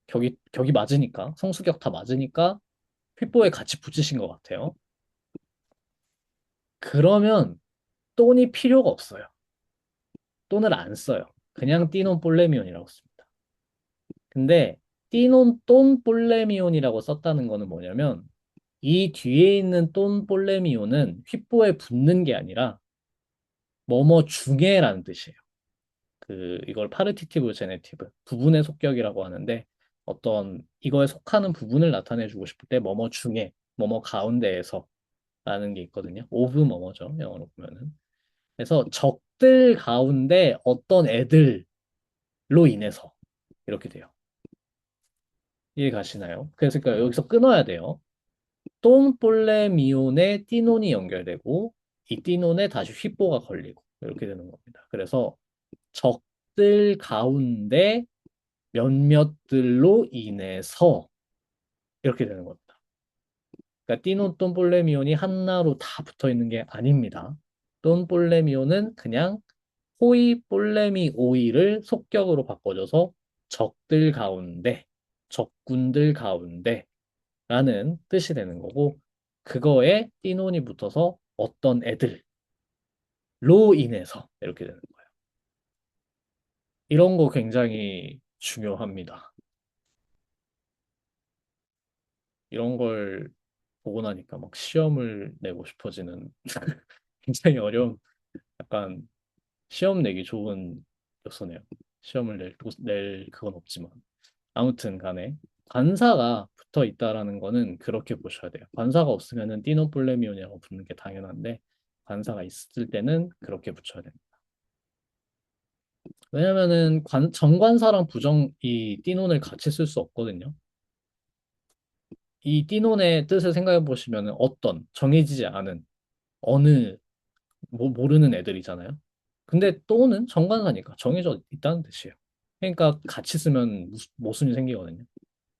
격이 맞으니까 성수격 다 맞으니까 휘뽀에 같이 붙이신 것 같아요. 그러면 돈이 필요가 없어요. 돈을 안 써요. 그냥 띠논 볼레미온이라고 씁니다. 근데 띠논 돈 볼레미온이라고 썼다는 거는 뭐냐면 이 뒤에 있는 돈 볼레미온은 휘뽀에 붙는 게 아니라 뭐뭐 중에라는 뜻이에요. 이걸 파르티티브 제네티브 부분의 속격이라고 하는데 어떤 이거에 속하는 부분을 나타내 주고 싶을 때 뭐뭐 중에 뭐뭐 가운데에서 라는 게 있거든요. 오브 뭐뭐죠. 영어로 보면은. 그래서 적들 가운데 어떤 애들로 인해서 이렇게 돼요. 이해 가시나요? 그래서 그러니까 여기서 끊어야 돼요. 똥 볼레 미온에 띠논이 연결되고 이 띠논에 다시 휘뽀가 걸리고 이렇게 되는 겁니다. 그래서 적들 가운데 몇몇들로 인해서 이렇게 되는 겁니다. 그러니까 띠논 똥 볼레 미온이 하나로 다 붙어 있는 게 아닙니다. 똥 볼레 미온은 그냥 호이 볼레미 오이를 속격으로 바꿔줘서 적들 가운데 적군들 가운데 라는 뜻이 되는 거고 그거에 띠논이 붙어서 어떤 애들로 인해서 이렇게 되는 거예요. 이런 거 굉장히 중요합니다. 이런 걸 보고 나니까 막 시험을 내고 싶어지는 굉장히 어려운 약간 시험 내기 좋은 요소네요. 시험을 낼 그건 없지만. 아무튼 간에 관사가 붙어 있다라는 거는 그렇게 보셔야 돼요. 관사가 없으면은 띠노볼레미온이라고 부르는 게 당연한데 관사가 있을 때는 그렇게 붙여야 됩니다. 왜냐면은 정관사랑 이 띠논을 같이 쓸 수 없거든요. 이 띠논의 뜻을 생각해 보시면은 어떤 정해지지 않은 어느 모르는 애들이잖아요. 근데 또는 정관사니까 정해져 있다는 뜻이에요. 그러니까 같이 쓰면 모순이 생기거든요.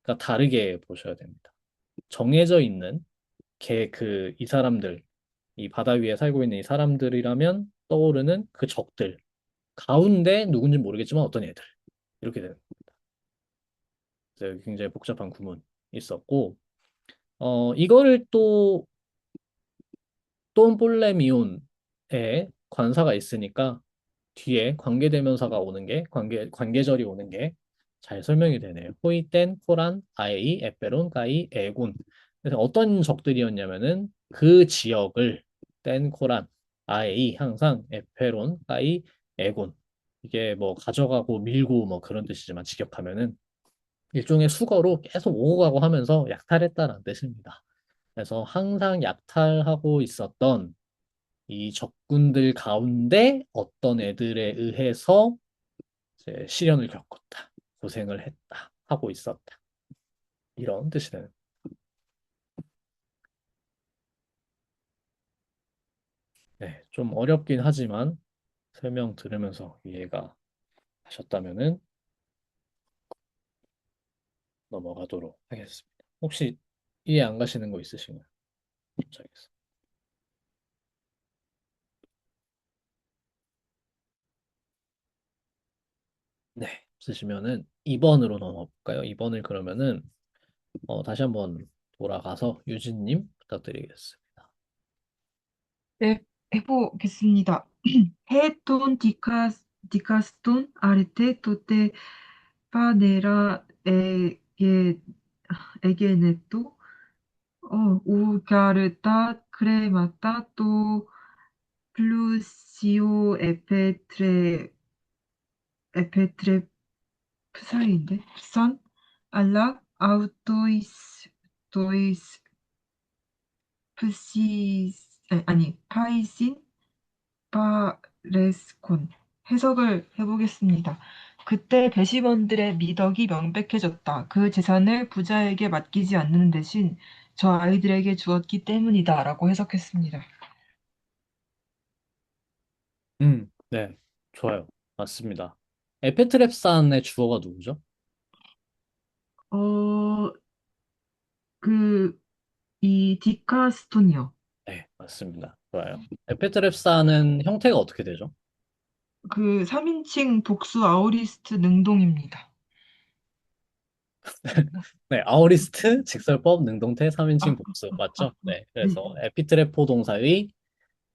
그러니까 다르게 보셔야 됩니다. 정해져 있는 이 사람들, 이 바다 위에 살고 있는 이 사람들이라면 떠오르는 그 적들 가운데 누군지 모르겠지만 어떤 애들 이렇게 되는. 그래서 굉장히 복잡한 구문이 있었고, 이거를 또 똠볼레미온에 관사가 있으니까 뒤에 관계대명사가 오는 게 관계절이 오는 게 잘 설명이 되네요. 호이텐, 코란, 아에이, 에페론, 가이, 에군. 그래서 어떤 적들이었냐면은 그 지역을 땐, 코란, 아에이 항상 에페론, 가이, 에군. 이게 뭐 가져가고 밀고 뭐 그런 뜻이지만 직역하면은 일종의 수거로 계속 오고 가고 하면서 약탈했다는 뜻입니다. 그래서 항상 약탈하고 있었던 이 적군들 가운데 어떤 애들에 의해서 이제 시련을 겪었다, 고생을 했다, 하고 있었다. 이런 뜻이 되는. 네, 좀 어렵긴 하지만 설명 들으면서 이해가 하셨다면은 넘어가도록 하겠습니다. 혹시 이해 안 가시는 거 있으신가요? 알겠습니다. 네, 쓰시면은 2번으로 넘어가 볼까요? 2번을 그러면은 다시 한번 돌아가서 유진님 부탁드리겠습니다. 네, 해보겠습니다. 헤톤 디카스톤 아르테 토테 파네라 에게네토 우가르타 크레마타 또 플루시오 에페트레프사인데 선 알라 아우토이스 프시 아니 파이신 파레스콘 해석을 해보겠습니다. 그때 배심원들의 미덕이 명백해졌다. 그 재산을 부자에게 맡기지 않는 대신 저 아이들에게 주었기 때문이다. 라고 해석했습니다. 네, 좋아요. 맞습니다. 에페트랩산의 주어가 누구죠? 어, 그, 이 디카스톤이요. 네, 맞습니다. 좋아요. 에페트랩산은 형태가 어떻게 되죠? 그 3인칭 복수 아우리스트 능동입니다. 네, 아우리스트, 직설법, 능동태, 아, 3인칭 복수. 맞죠? 네, 네. 그래서 에피트레포 동사의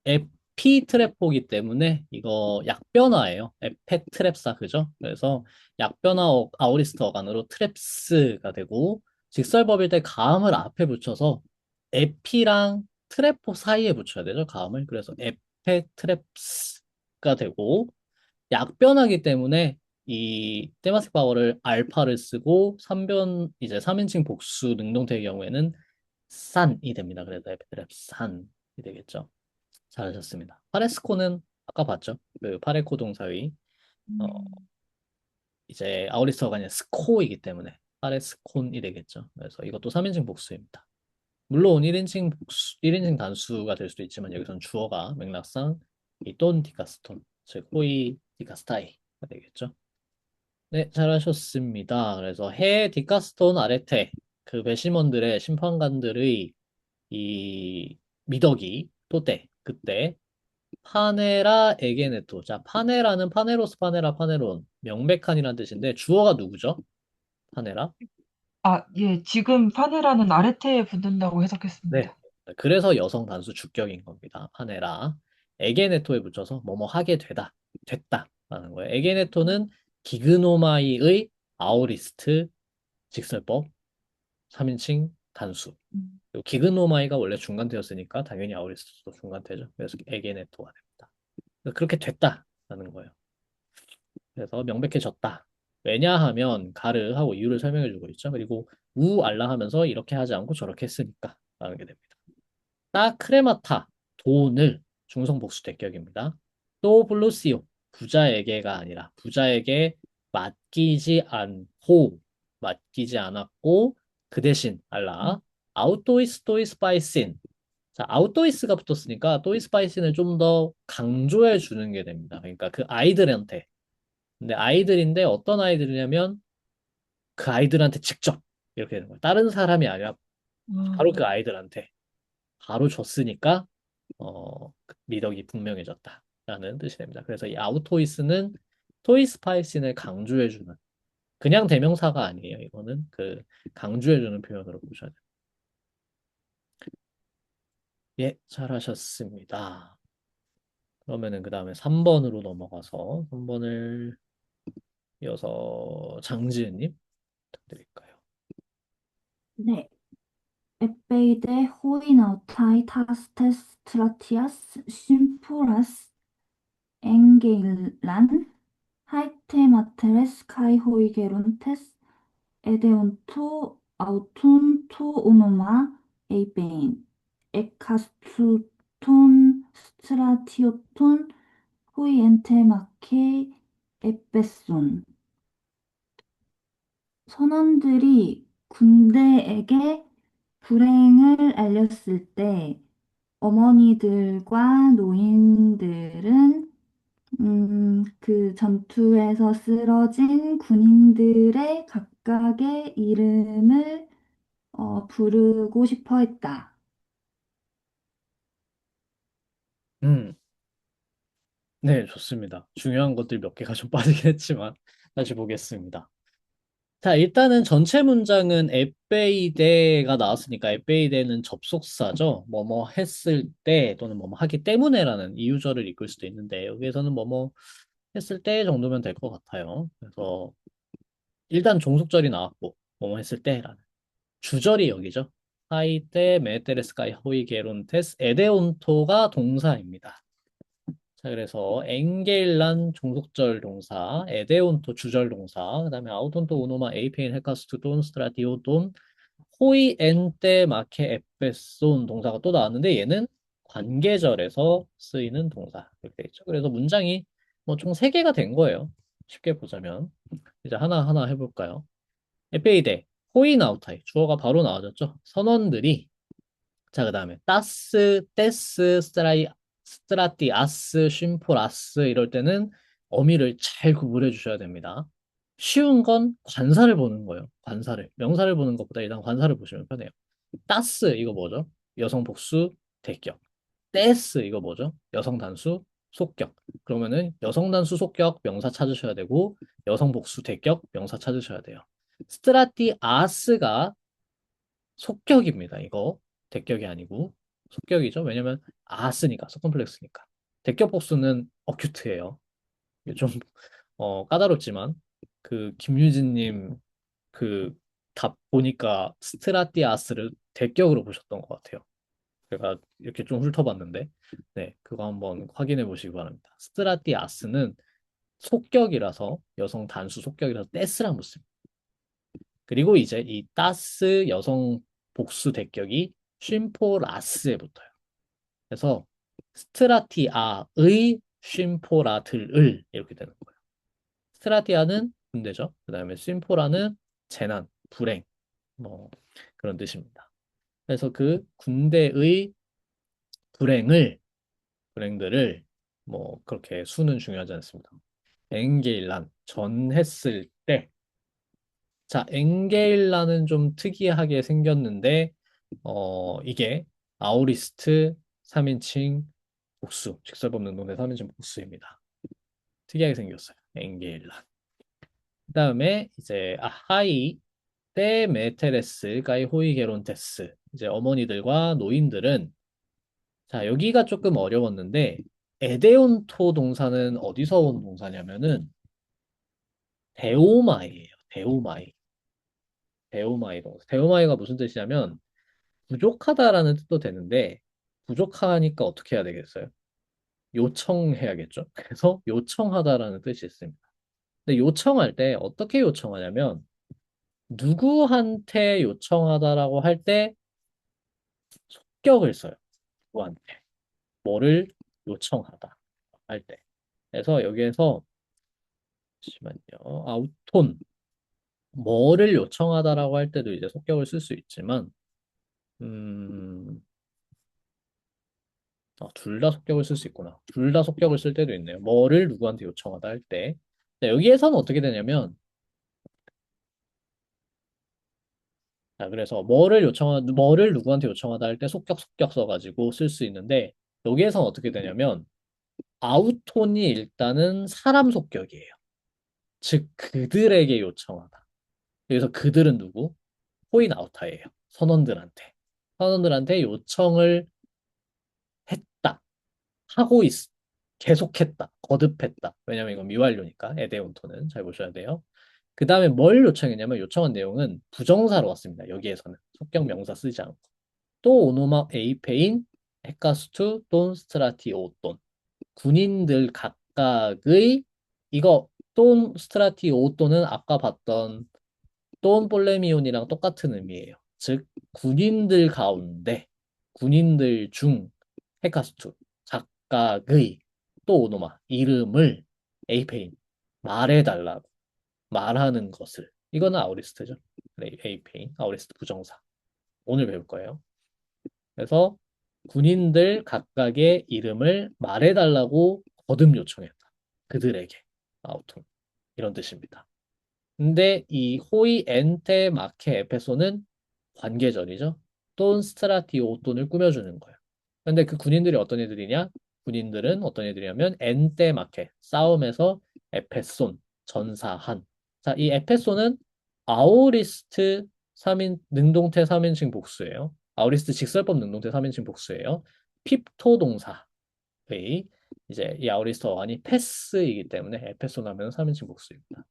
에피트레포기 때문에 이거 약변화예요. 에페트랩사, 그죠? 그래서 약변화 아우리스트 어간으로 트랩스가 되고 직설법일 때 가음을 앞에 붙여서 에피랑 트레포 사이에 붙여야 되죠, 가음을. 그래서 에페트랩스가 되고 약변하기 때문에 이 테마틱 파워를 알파를 쓰고 3변 이제 3인칭 복수 능동태의 경우에는 산이 됩니다. 그래서 에피트랩 산이 되겠죠. 잘하셨습니다. 파레스코는 아까 봤죠? 그 파레코 동사의 어, 음, 이제 아우리스터가 아니라 스코이기 때문에 파레스콘이 되겠죠. 그래서 이것도 3인칭 복수입니다. 물론 1인칭 단수가 될 수도 있지만 여기서는 주어가 맥락상 이돈 디카스톤, 즉 호이 디카스타이가 되겠죠. 네, 잘하셨습니다. 그래서 해 디카스톤 아레테 그 배심원들의 심판관들의 이 미덕이 또때 그때 파네라 에게네토. 자, 파네라는 파네로스 파네라 파네론 명백한이라는 뜻인데 주어가 누구죠? 파네라? 예, 지금 파네라는 아르테에 붙는다고 네. 해석했습니다. 그래서 여성 단수 주격인 겁니다. 파네라. 에게네토에 붙여서 뭐뭐 하게 됐다라는 거예요. 에게네토는 기그노마이의 아오리스트 직설법 3인칭 단수. 그리고 기그노마이가 원래 중간태였으니까 당연히 아오리스트도 중간태죠. 그래서 에게네토가 됩니다. 그래서 그렇게 됐다라는 거예요. 그래서 명백해졌다. 왜냐하면 가르하고 이유를 설명해 주고 있죠. 그리고 우 알라 하면서 이렇게 하지 않고 저렇게 했으니까 라는 게 됩니다. 따 크레마타 돈을 중성복수 대격입니다. 또 블루시오 부자에게가 아니라 부자에게 맡기지 않았고 그 대신 알라 아우토이스 토이스 바이신 자 아우토이스가 붙었으니까 토이스 바이신을 좀 더 강조해 주는 게 됩니다. 그러니까 그 아이들한테 근데 아이들인데 어떤 아이들이냐면 그 아이들한테 직접 이렇게 되는 거예요. 다른 사람이 아니라 바로 그 아이들한테 바로 줬으니까 미덕이 분명해졌다라는 뜻이 됩니다. 그래서 이 아우토이스는 토이스파이신을 강조해주는 그냥 대명사가 아니에요. 이거는 그 강조해주는 표현으로 보셔야 돼요. 예, 잘하셨습니다. 그러면은 그 다음에 3번으로 넘어가서 3번을 이어서 장지은님 부탁드릴까요? 네. 에베이데 호이나우타이 타스테스 트라티아스 심푸라스 엥게일란 하이테마테레스 카이호이게론테스 에데온토 아우툰 토 오노마 에이베인 에카스투톤 스트라티오톤 호이엔테마케 에페손 선원들이 군대에게 불행을 알렸을 때 어머니들과 노인들은 그 전투에서 쓰러진 군인들의 각각의 이름을 부르고 싶어 했다. 음, 네, 좋습니다. 중요한 것들 몇 개가 좀 빠지긴 했지만 다시 보겠습니다. 자, 일단은 전체 문장은 에베이데가 나왔으니까 에베이데는 접속사죠. 뭐뭐 했을 때 또는 뭐뭐 하기 때문에라는 이유절을 이끌 수도 있는데 여기에서는 뭐뭐 했을 때 정도면 될 것 같아요. 그래서 일단 종속절이 나왔고 뭐뭐 했을 때라는 주절이 여기죠. 하이테 메테레스카이 호이게론테스 에데온토가 동사입니다. 자, 그래서 엥겔란 종속절 동사, 에데온토 주절 동사, 그다음에 아우톤토 오노마 에이페인 헤카스투 돈 스트라디오 돈 호이 엔테 마케 에페손 동사가 또 나왔는데 얘는 관계절에서 쓰이는 동사 이렇게 돼 있죠. 그래서 문장이 뭐 총 3개가 된 거예요. 쉽게 보자면 이제 하나하나 해볼까요? 에페이데 호이 나우타이 주어가 바로 나와졌죠. 선원들이 자, 그 다음에 따스, 떼스, 스트라티, 아스, 쉼포라스 이럴 때는 어미를 잘 구분해 주셔야 됩니다. 쉬운 건 관사를 보는 거예요. 관사를. 명사를 보는 것보다 일단 관사를 보시면 편해요. 따스 이거 뭐죠? 여성 복수 대격. 떼스 이거 뭐죠? 여성 단수 속격. 그러면은 여성 단수 속격 명사 찾으셔야 되고 여성 복수 대격 명사 찾으셔야 돼요. 스트라티 아스가 속격입니다. 이거 대격이 아니고 속격이죠. 왜냐면 아스니까 서컴플렉스니까. 대격 복수는 어큐트예요. 이게 좀 까다롭지만 그 김유진님 그 답 보니까 스트라티아스를 대격으로 보셨던 것 같아요. 제가 이렇게 좀 훑어봤는데 네 그거 한번 확인해 보시기 바랍니다. 스트라티아스는 속격이라서 여성 단수 속격이라서 떼스랑 붙습니다. 그리고 이제 이 따스 여성 복수 대격이 쉼포라스에 붙어요. 그래서 스트라티아의 쉼포라들을 이렇게 되는 거예요. 스트라티아는 군대죠. 그 다음에 쉼포라는 재난, 불행, 뭐 그런 뜻입니다. 그래서 그 군대의 불행들을 뭐 그렇게 수는 중요하지 않습니다. 엥게일란 전했을 때 자, 엥게일라는 좀 특이하게 생겼는데, 이게 아우리스트 3인칭 복수, 직설법 능동대 3인칭 복수입니다. 특이하게 생겼어요. 엥게일라. 그 다음에 이제 아하이 때 메테레스 가이 호이게론테스 이제 어머니들과 노인들은 자 여기가 조금 어려웠는데 에데온토 동사는 어디서 온 동사냐면은 데오마이예요. 데오마이. 데오마이 동사. 데오마이가 무슨 뜻이냐면 부족하다라는 뜻도 되는데 부족하니까 어떻게 해야 되겠어요? 요청해야겠죠. 그래서 요청하다라는 뜻이 있습니다. 근데 요청할 때 어떻게 요청하냐면 누구한테 요청하다라고 할 때 속격을 써요. 누구한테. 뭐를 요청하다 할 때. 그래서 여기에서 잠시만요. 아우톤 뭐를 요청하다라고 할 때도 이제 속격을 쓸 수 있지만 음, 둘 다 속격을 쓸 수 있구나. 둘 다 속격을 쓸 때도 있네요. 뭐를 누구한테 요청하다 할 때. 네, 여기에서는 어떻게 되냐면 자, 그래서 뭐를 누구한테 요청하다 할 때 속격 써가지고 쓸 수 있는데 여기에서는 어떻게 되냐면 아우톤이 일단은 사람 속격이에요. 즉 그들에게 요청하다. 여기서 그들은 누구? 호인 아우타예요. 선원들한테. 선원들한테 요청을 했다. 하고 있, 계속했다. 거듭했다. 왜냐면 이건 미완료니까. 에데온토는 잘 보셔야 돼요. 그 다음에 뭘 요청했냐면 요청한 내용은 부정사로 왔습니다. 여기에서는. 속격 명사 쓰지 않고. 또 오노마 에이페인 헤카스투 돈 스트라티 오돈. 군인들 각각의 이거 돈 스트라티 오돈은 아까 봤던 돈 볼레미온이랑 똑같은 의미예요. 즉 군인들 가운데 군인들 중 헤카스투 각각의 또 오노마 이름을 에이페인 말해달라고 말하는 것을 이거는 아우리스트죠. 네, 에이페인 아우리스트 부정사 오늘 배울 거예요. 그래서 군인들 각각의 이름을 말해달라고 거듭 요청했다. 그들에게 아우톤 이런 뜻입니다. 근데 이 호이 엔테 마케 에페소는 관계절이죠. 돈 스트라티오 돈을 꾸며주는 거예요. 근데 그 군인들이 어떤 애들이냐? 군인들은 어떤 애들이냐면 엔테 마케 싸움에서 에페손 전사한. 자, 이 에페손은 아오리스트 3인 능동태 3인칭 복수예요. 아오리스트 직설법 능동태 3인칭 복수예요. 핍토 동사의 이제 이 아오리스트 어간이 패스이기 때문에 에페손 하면 3인칭 복수입니다.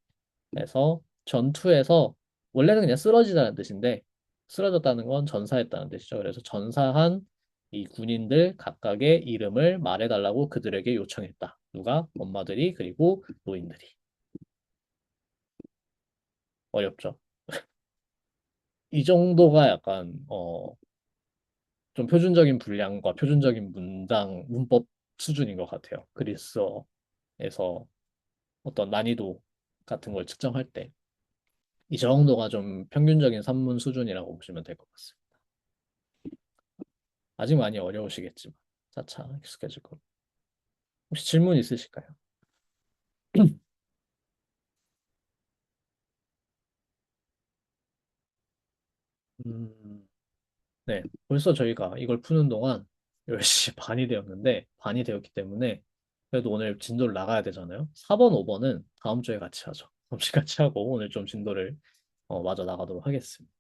그래서 전투에서 원래는 그냥 쓰러지다는 뜻인데 쓰러졌다는 건 전사했다는 뜻이죠. 그래서 전사한 이 군인들 각각의 이름을 말해달라고 그들에게 요청했다. 누가? 엄마들이 그리고 노인들이. 어렵죠. 이 정도가 약간 좀 표준적인 분량과 표준적인 문장 문법 수준인 것 같아요. 그리스어에서 어떤 난이도 같은 걸 측정할 때. 이 정도가 좀 평균적인 산문 수준이라고 보시면 될 것 같습니다. 아직 많이 어려우시겠지만 차차 익숙해질 겁니다. 혹시 질문 있으실까요? 네, 벌써 저희가 이걸 푸는 동안 10시 반이 되었는데 반이 되었기 때문에 그래도 오늘 진도를 나가야 되잖아요. 4번, 5번은 다음 주에 같이 하죠. 다음 주에 같이 하고 오늘 좀 진도를 마저 나가도록 하겠습니다.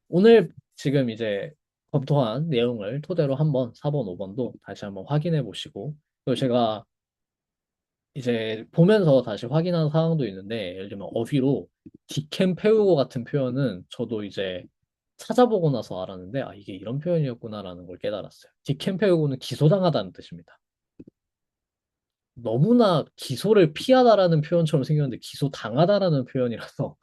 오늘 지금 이제 검토한 내용을 토대로 한번 4번, 5번도 다시 한번 확인해 보시고 그리고 제가 이제 보면서 다시 확인한 사항도 있는데 예를 들면 어휘로 디캠 페우고 같은 표현은 저도 이제 찾아보고 나서 알았는데 아 이게 이런 표현이었구나라는 걸 깨달았어요. 디캠 페우고는 기소당하다는 뜻입니다. 너무나 기소를 피하다라는 표현처럼 생겼는데 기소당하다라는 표현이라서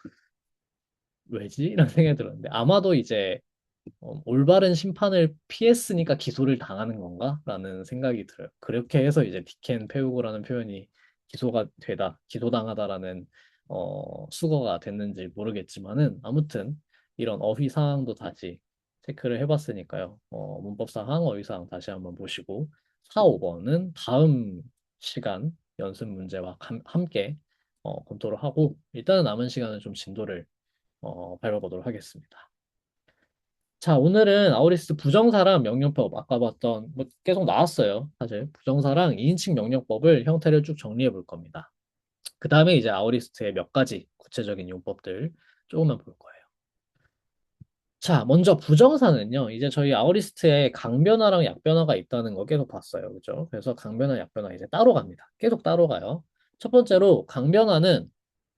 왜지? 라는 생각이 들었는데 아마도 이제 올바른 심판을 피했으니까 기소를 당하는 건가? 라는 생각이 들어요. 그렇게 해서 이제 디켄 페우고라는 표현이 기소가 되다, 기소당하다라는 수거가 됐는지 모르겠지만은 아무튼 이런 어휘 사항도 다시 체크를 해봤으니까요. 문법 사항, 어휘 사항 다시 한번 보시고 4, 5번은 다음 시간 연습 문제와 함께 검토를 하고 일단은 남은 시간은 좀 진도를 밟아보도록 하겠습니다. 자, 오늘은 아우리스트 부정사랑 명령법 아까 봤던 뭐 계속 나왔어요. 사실 부정사랑 2인칭 명령법을 형태를 쭉 정리해 볼 겁니다. 그 다음에 이제 아우리스트의 몇 가지 구체적인 용법들 조금만 볼 거예요. 자, 먼저 부정사는요. 이제 저희 아우리스트에 강변화랑 약변화가 있다는 거 계속 봤어요. 그죠? 그래서 강변화, 약변화 이제 따로 갑니다. 계속 따로 가요. 첫 번째로 강변화는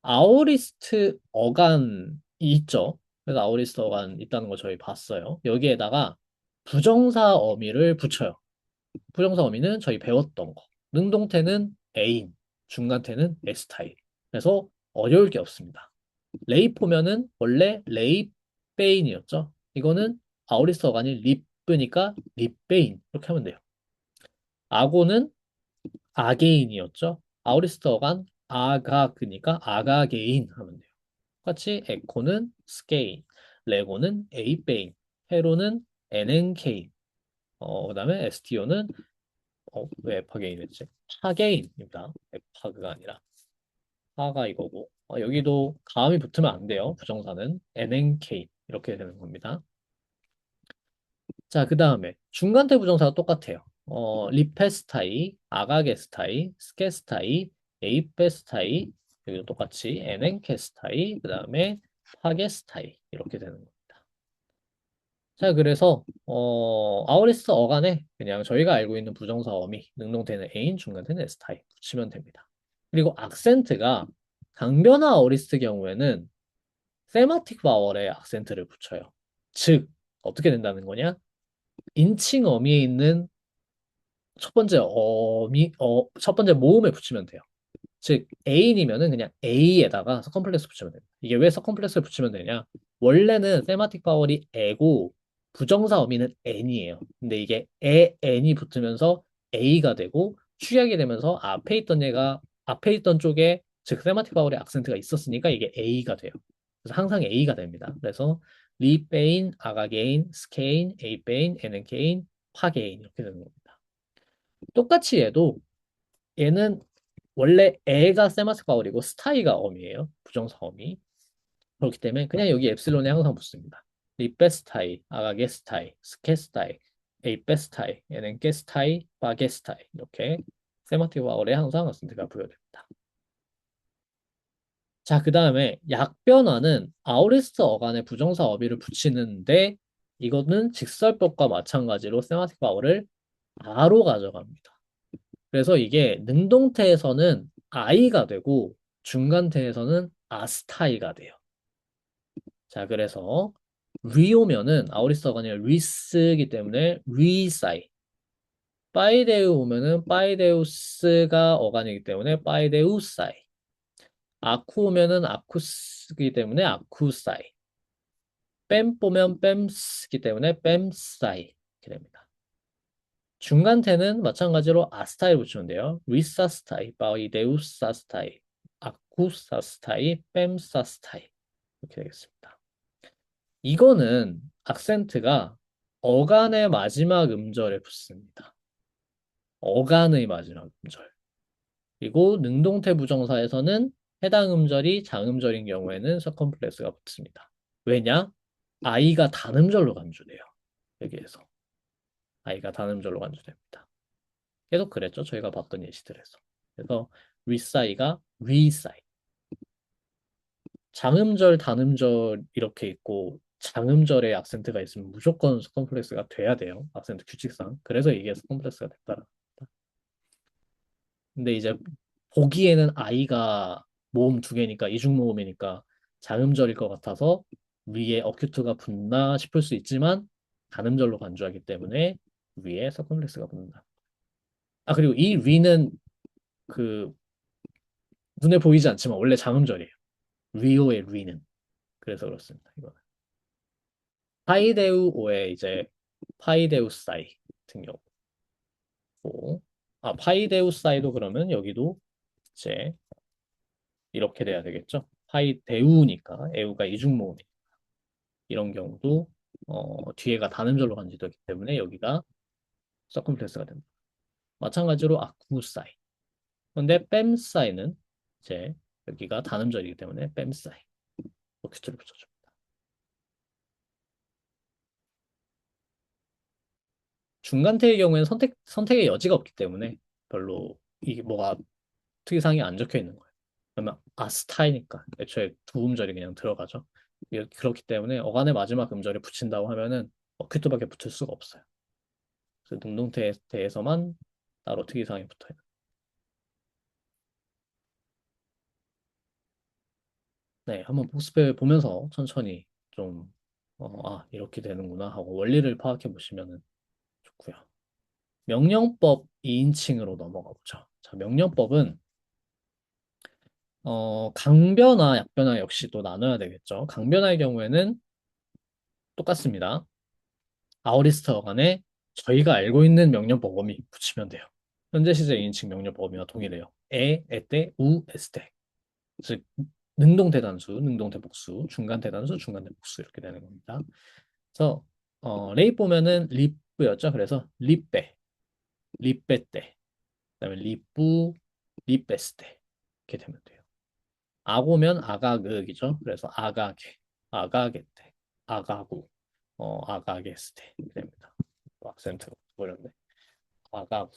아오리스트 어간이 있죠. 그래서 아오리스트 어간 있다는 거 저희 봤어요. 여기에다가 부정사 어미를 붙여요. 부정사 어미는 저희 배웠던 거. 능동태는 애인, 중간태는 에스타일. 그래서 어려울 게 없습니다. 레이포면은 원래 레이베인이었죠. 이거는 아오리스트 어간이 립으니까 립베인 이렇게 하면 돼요. 아고는 아게인이었죠. 아우리스트 어간 아가그니까 아가게인 하면 돼요. 똑같이 에코는 스케인, 레고는 에이베인, 헤로는 에넨케인, 그다음에 에스티오는 왜 에파게인 했지? 파게인입니다. 에파그가 아니라 파가 이거고 여기도 가음이 붙으면 안 돼요. 부정사는 에넨케인 이렇게 되는 겁니다. 자, 그 다음에 중간태 부정사가 똑같아요. 리페스타이, 아가게스타이, 스케스타이, 에이페스타이, 여기도 똑같이 에넨케스타이, 그 다음에 파게스타이 이렇게 되는 겁니다. 자, 그래서 아우리스트 어간에 그냥 저희가 알고 있는 부정사 어미, 능동태는 애인, 중간태는 에스타이 붙이면 됩니다. 그리고 악센트가 강변화 어리스트 경우에는 세마틱 바월에 악센트를 붙여요. 즉, 어떻게 된다는 거냐? 인칭 어미에 있는 첫 번째 모음에 붙이면 돼요. 즉, 애인이면은 그냥 A에다가 서컴플렉스 붙이면 됩니다. 이게 왜 서컴플렉스를 붙이면 되냐? 원래는 세마틱 바월이 에고 부정사 어미는 N이에요. 근데 이게 N이 붙으면서 A가 되고 축약이 되면서 앞에 있던 쪽에 즉 세마틱 바월의 악센트가 있었으니까 이게 A가 돼요. 그래서 항상 A가 됩니다. 그래서 리베인, 아가게인, 스케인, 에이베인, 에넨케인, 파게인 이렇게 되는 겁니다. 똑같이 얘는 원래 애가 세마틱 바울이고 스타이가 어미예요. 부정사 어미. 그렇기 때문에 그냥 여기 엡실론에 항상 붙습니다. 리베스타이, 아가게스타이, 스케스타이, 에이베스타이, 에넨게스타이, 바게스타이 이렇게 세마틱 바울에 항상 어센트가 부여됩니다. 자, 그 다음에 약변화는 아우리스트 어간에 부정사 어미를 붙이는데 이거는 직설법과 마찬가지로 세마틱 바울을 바로 가져갑니다. 그래서 이게 능동태에서는 아이가 되고 중간태에서는 아스타이가 돼요. 자, 그래서 리오면은 아우리스터가 아니라 리스기 때문에 리사이. 파이데우 오면은 파이데우스가 어간이기 때문에 파이데우사이. 아쿠 오면은 아쿠스기 때문에 아쿠사이. 뺨 보면 뺨스기 때문에 뺨사이 이렇게 됩니다. 중간태는 마찬가지로 아스타일 붙이면 돼요. 리사스타이, 바이데우사스타이, 아쿠사스타이, 뺨사스타이 이렇게 되겠습니다. 이거는 악센트가 어간의 마지막 음절에 붙습니다. 어간의 마지막 음절. 그리고 능동태 부정사에서는 해당 음절이 장음절인 경우에는 서컴플렉스가 붙습니다. 왜냐? 아이가 단음절로 간주돼요. 여기에서. 아이가 단음절로 간주됩니다. 계속 그랬죠. 저희가 봤던 예시들에서. 그래서 리사이가 리사이. 장음절, 단음절 이렇게 있고 장음절에 악센트가 있으면 무조건 서컴플렉스가 돼야 돼요. 악센트 규칙상. 그래서 이게 서컴플렉스가 됐다. 근데 이제 보기에는 아이가 모음 두 개니까 이중 모음이니까 장음절일 것 같아서 위에 어큐트가 붙나 싶을 수 있지만 단음절로 간주하기 때문에 위에 서컴플렉스가 붙는다. 아, 그리고 이 위는 그 눈에 보이지 않지만 원래 장음절이에요. 리오의 리는. 그래서 그렇습니다. 이거는. 파이데우오의 이제 파이데우사이 같은 경우. 파이데우사이도 그러면 여기도 이제 이렇게 돼야 되겠죠. 파이데우니까 에우가 이중모음이 이런 경우도 뒤에가 단음절로 간주되기 때문에 여기가 서컴플렉스가 됩니다. 마찬가지로 아쿠사이. 그런데 뺨사이는 이제 여기가 단음절이기 때문에 뺨사이. 큐트를 붙여줍니다. 중간태의 경우에는 선택의 여지가 없기 때문에 별로 이게 뭐가 특이사항이 안 적혀 있는 거예요. 그러면 아스타이니까 애초에 두 음절이 그냥 들어가죠. 그렇기 때문에 어간의 마지막 음절에 붙인다고 하면은 큐트밖에 붙을 수가 없어요. 그래서 능동태에 대해서만 따로 특이사항이 붙어요. 네, 한번 복습해 보면서 천천히 좀, 이렇게 되는구나 하고 원리를 파악해 보시면 좋고요. 명령법 2인칭으로 넘어가 보죠. 자, 명령법은 강변화, 약변화 역시 또 나눠야 되겠죠. 강변화의 경우에는 똑같습니다. 아우리스트 어간에 저희가 알고 있는 명령법 어미 붙이면 돼요. 현재 시제 2인칭 명령법 어미와 동일해요. 에때, 에스테. 즉 능동태 단수, 능동태 복수, 중간태 단수, 중간태 복수 이렇게 되는 겁니다. 그래서 레이 보면은 리프였죠. 그래서 리빼, 리빼때, 그다음에 리뿌, 리빼스때 이렇게 되면 돼요. 아고면 아가그이죠. 그래서 아가게, 아가게때, 아가구, 아가게스테 이렇게 됩니다. 악센트가 버렸네. 아가구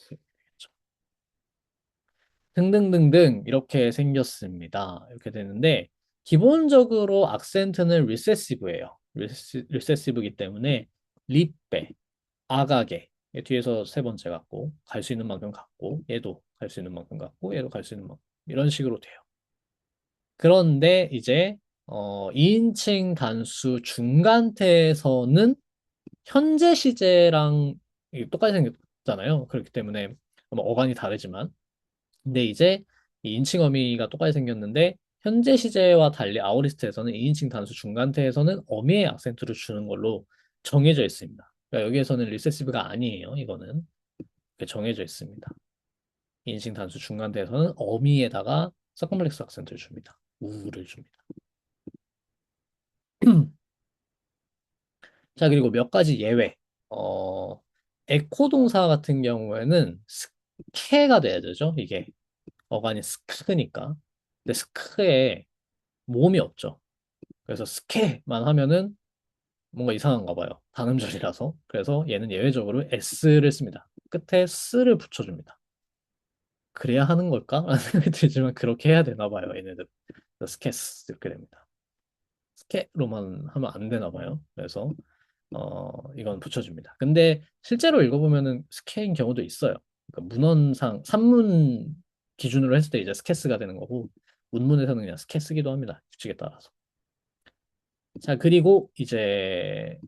등등등등 이렇게 생겼습니다. 이렇게 되는데 기본적으로 악센트는 리세시브예요. 리세시브이기 때문에 리빼, 아가게 뒤에서 세 번째 같고 갈 수 있는 만큼 갔고 얘도 갈 수 있는 만큼 갔고 얘도 갈 수 있는 만큼 이런 식으로 돼요. 그런데 이제 2인칭 단수 중간태에서는 현재 시제랑 똑같이 생겼잖아요. 그렇기 때문에 뭐 어간이 다르지만 근데 이제 이 인칭 어미가 똑같이 생겼는데 현재 시제와 달리 아우리스트에서는 2인칭 단수 중간태에서는 어미의 악센트를 주는 걸로 정해져 있습니다. 그러니까 여기에서는 리세시브가 아니에요. 이거는 이렇게 정해져 있습니다. 2인칭 단수 중간태에서는 어미에다가 서컴플렉스 악센트를 줍니다. 우를 줍니다. 자, 그리고 몇 가지 예외. 에코 동사 같은 경우에는 스케가 돼야 되죠. 이게 어간이 스크니까. 근데 스크에 모음이 없죠. 그래서 스케만 하면은 뭔가 이상한가 봐요. 단음절이라서. 그래서 얘는 예외적으로 S를 씁니다. 끝에 스를 붙여줍니다. 그래야 하는 걸까? 라는 생각이 들지만 그렇게 해야 되나 봐요. 얘네들. 스케스 이렇게 됩니다. 스케로만 하면 안 되나 봐요. 그래서 이건 붙여줍니다. 근데 실제로 읽어보면은 스케인 경우도 있어요. 그러니까 문헌상 산문 기준으로 했을 때 이제 스케스가 되는 거고 문문에서는 그냥 스케스기도 합니다. 규칙에 따라서. 자, 그리고 이제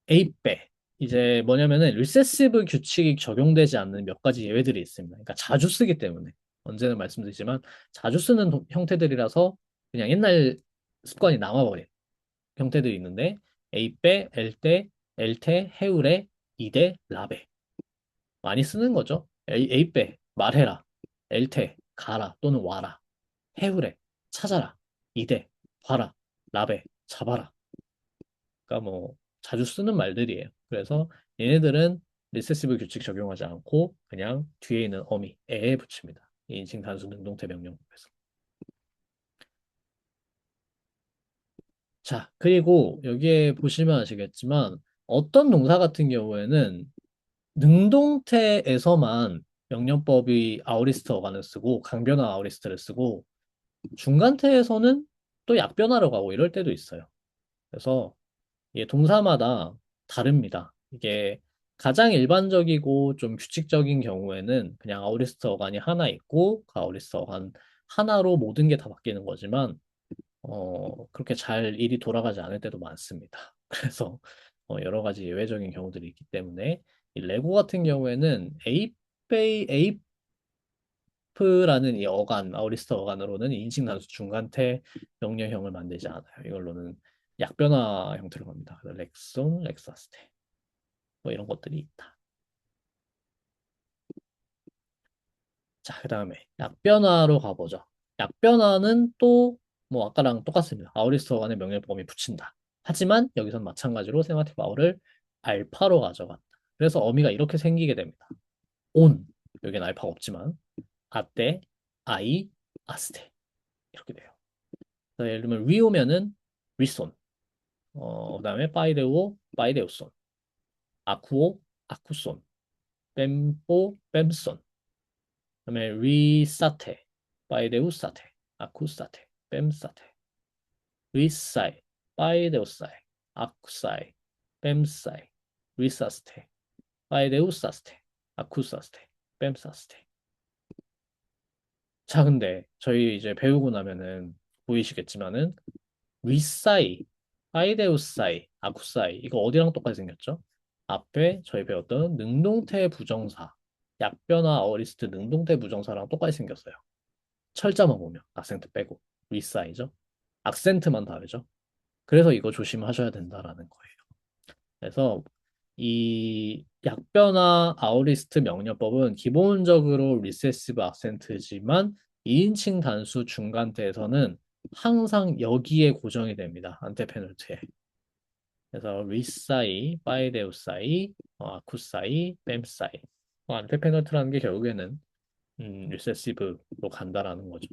A배 이제 뭐냐면은 리세시브 규칙이 적용되지 않는 몇 가지 예외들이 있습니다. 그러니까 자주 쓰기 때문에 언제나 말씀드리지만 자주 쓰는 형태들이라서 그냥 옛날 습관이 남아버린 형태들이 있는데 A배, L대, L태, 해울에, 이대, 라배 많이 쓰는 거죠. A배 말해라, L태 가라 또는 와라, 해울에 찾아라, 이대 봐라, 라배 잡아라. 그러니까 뭐 자주 쓰는 말들이에요. 그래서 얘네들은 리세시브 규칙 적용하지 않고 그냥 뒤에 있는 어미 에에 붙입니다. 인칭 단수 능동태 명령법에서. 자, 그리고 여기에 보시면 아시겠지만 어떤 동사 같은 경우에는 능동태에서만 명령법이 아우리스트 어간을 쓰고 강변화 아우리스트를 쓰고 중간태에서는 또 약변화로 가고 이럴 때도 있어요. 그래서 이게 동사마다 다릅니다. 이게 가장 일반적이고 좀 규칙적인 경우에는 그냥 아우리스트 어간이 하나 있고 그 아우리스트 어간 하나로 모든 게 다 바뀌는 거지만 그렇게 잘 일이 돌아가지 않을 때도 많습니다. 그래서 여러 가지 예외적인 경우들이 있기 때문에 이 레고 같은 경우에는 에이프라는 이 어간, 아우리스트 어간으로는 인칭 단수 중간태 명령형을 만들지 않아요. 이걸로는 약변화 형태로 갑니다. 그래서 렉손, 렉사스테 뭐 이런 것들이 있다. 자, 그 다음에 약변화로 가보죠. 약변화는 또 뭐 아까랑 똑같습니다. 아우리스트 어간의 명령범위 붙인다. 하지만 여기선 마찬가지로 세마틱 바울을 알파로 가져간다. 그래서 어미가 이렇게 생기게 됩니다. 온, 여기는 알파가 없지만 아떼, 아이, 아스테 이렇게 돼요. 그래서 예를 들면 리오면은 리손, 그다음에 파이데오, 파이데오손, 아쿠오, 아쿠손, 뱀뽀, 뱀손, 그다음에 리사테, 파이데우사테, 아쿠사테, 뱀사테, 리사이, 파이데우사이, 아쿠사이, 뱀사이, 리사스테, 파이데우사스테, 아쿠사스테, 뱀사스테. 자, 근데 저희 이제 배우고 나면은 보이시겠지만은 위사이, 파이데우사이, 아쿠사이 이거 어디랑 똑같이 생겼죠? 앞에 저희 배웠던 능동태 부정사, 약변화 어리스트 능동태 부정사랑 똑같이 생겼어요. 철자만 보면 악센트 빼고 위사이죠. 악센트만 다르죠. 그래서 이거 조심하셔야 된다라는 거예요. 그래서 이 약변화 아우리스트 명령법은 기본적으로 리세시브 악센트지만 2인칭 단수 중간대에서는 항상 여기에 고정이 됩니다. 안테페놀트에. 그래서 리사이, 파이데우사이, 아쿠사이, 뱀사이. 안테페놀트라는 게 결국에는 리세시브로 간다라는 거죠.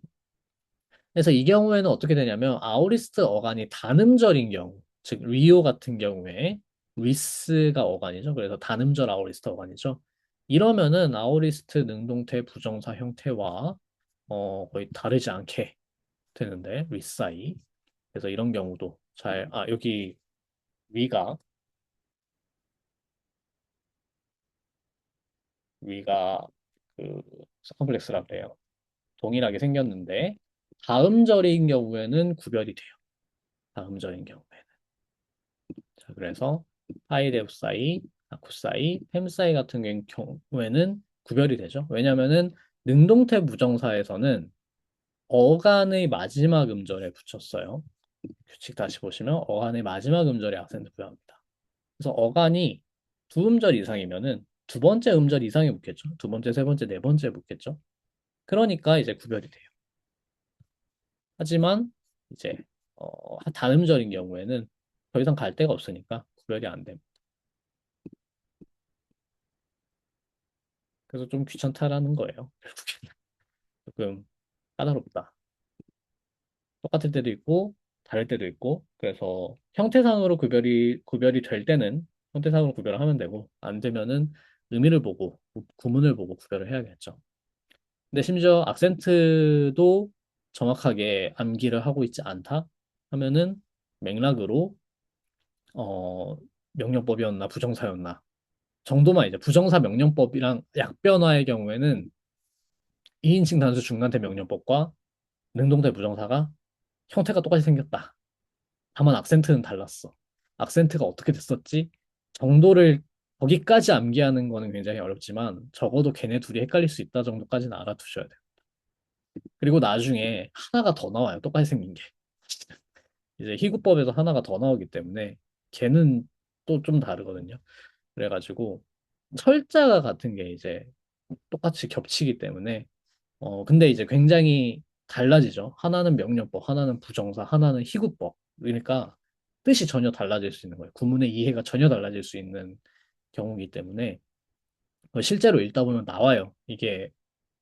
그래서 이 경우에는 어떻게 되냐면 아우리스트 어간이 단음절인 경우, 즉 리오 같은 경우에 리스가 어간이죠. 그래서 단음절 아우리스트 어간이죠. 이러면은 아우리스트 능동태 부정사 형태와 거의 다르지 않게 되는데 리사이. 그래서 이런 경우도 여기 위가 위가 그 서컴플렉스라 그래요. 동일하게 생겼는데 다음절인 경우에는 구별이 돼요. 다음절인 경우에는. 자, 그래서 파이데우사이, 아쿠사이, 팸사이 같은 경우에는 구별이 되죠. 왜냐면은 능동태 부정사에서는 어간의 마지막 음절에 붙였어요. 규칙 다시 보시면 어간의 마지막 음절에 악센트 부여합니다. 그래서 어간이 두 음절 이상이면은 두 번째 음절 이상에 붙겠죠. 두 번째, 세 번째, 네 번째에 붙겠죠. 그러니까 이제 구별이 돼요. 하지만 이제 단음절인 경우에는 더 이상 갈 데가 없으니까 구별이 안 됩니다. 그래서 좀 귀찮다라는 거예요. 결국에는 조금 까다롭다. 똑같을 때도 있고 다를 때도 있고 그래서 형태상으로 구별이 될 때는 형태상으로 구별을 하면 되고 안 되면은 의미를 보고 구문을 보고 구별을 해야겠죠. 근데 심지어 악센트도 정확하게 암기를 하고 있지 않다 하면은 맥락으로 어, 명령법이었나 부정사였나 정도만 이제 부정사 명령법이랑 약변화의 경우에는 2인칭 단수 중간태 명령법과 능동태 부정사가 형태가 똑같이 생겼다. 다만 악센트는 달랐어. 악센트가 어떻게 됐었지? 정도를 거기까지 암기하는 거는 굉장히 어렵지만 적어도 걔네 둘이 헷갈릴 수 있다 정도까지는 알아두셔야 돼요. 그리고 나중에 하나가 더 나와요. 똑같이 생긴 게. 이제 희구법에서 하나가 더 나오기 때문에 걔는 또 좀 다르거든요. 그래가지고 철자가 같은 게 이제 똑같이 겹치기 때문에 근데 이제 굉장히 달라지죠. 하나는 명령법, 하나는 부정사, 하나는 희구법. 그러니까 뜻이 전혀 달라질 수 있는 거예요. 구문의 이해가 전혀 달라질 수 있는 경우이기 때문에 실제로 읽다 보면 나와요. 이게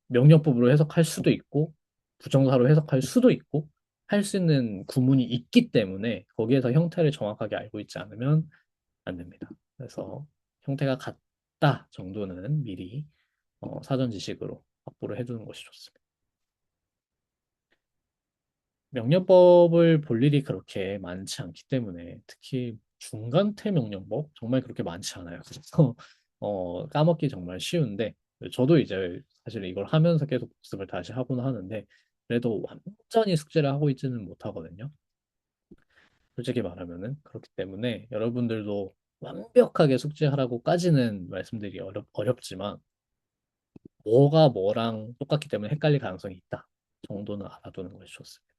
명령법으로 해석할 수도 있고 부정사로 해석할 수도 있고 할 수 있는 구문이 있기 때문에 거기에서 형태를 정확하게 알고 있지 않으면 안 됩니다. 그래서 형태가 같다 정도는 미리 사전 지식으로 확보를 해두는 것이 좋습니다. 명령법을 볼 일이 그렇게 많지 않기 때문에 특히 중간태 명령법 정말 그렇게 많지 않아요. 그래서 까먹기 정말 쉬운데 저도 이제 사실 이걸 하면서 계속 복습을 다시 하곤 하는데 그래도 완전히 숙제를 하고 있지는 못하거든요. 솔직히 말하면은 그렇기 때문에 여러분들도 완벽하게 숙제하라고까지는 말씀드리기 어렵지만 뭐가 뭐랑 똑같기 때문에 헷갈릴 가능성이 있다 정도는 알아두는 것이 좋습니다.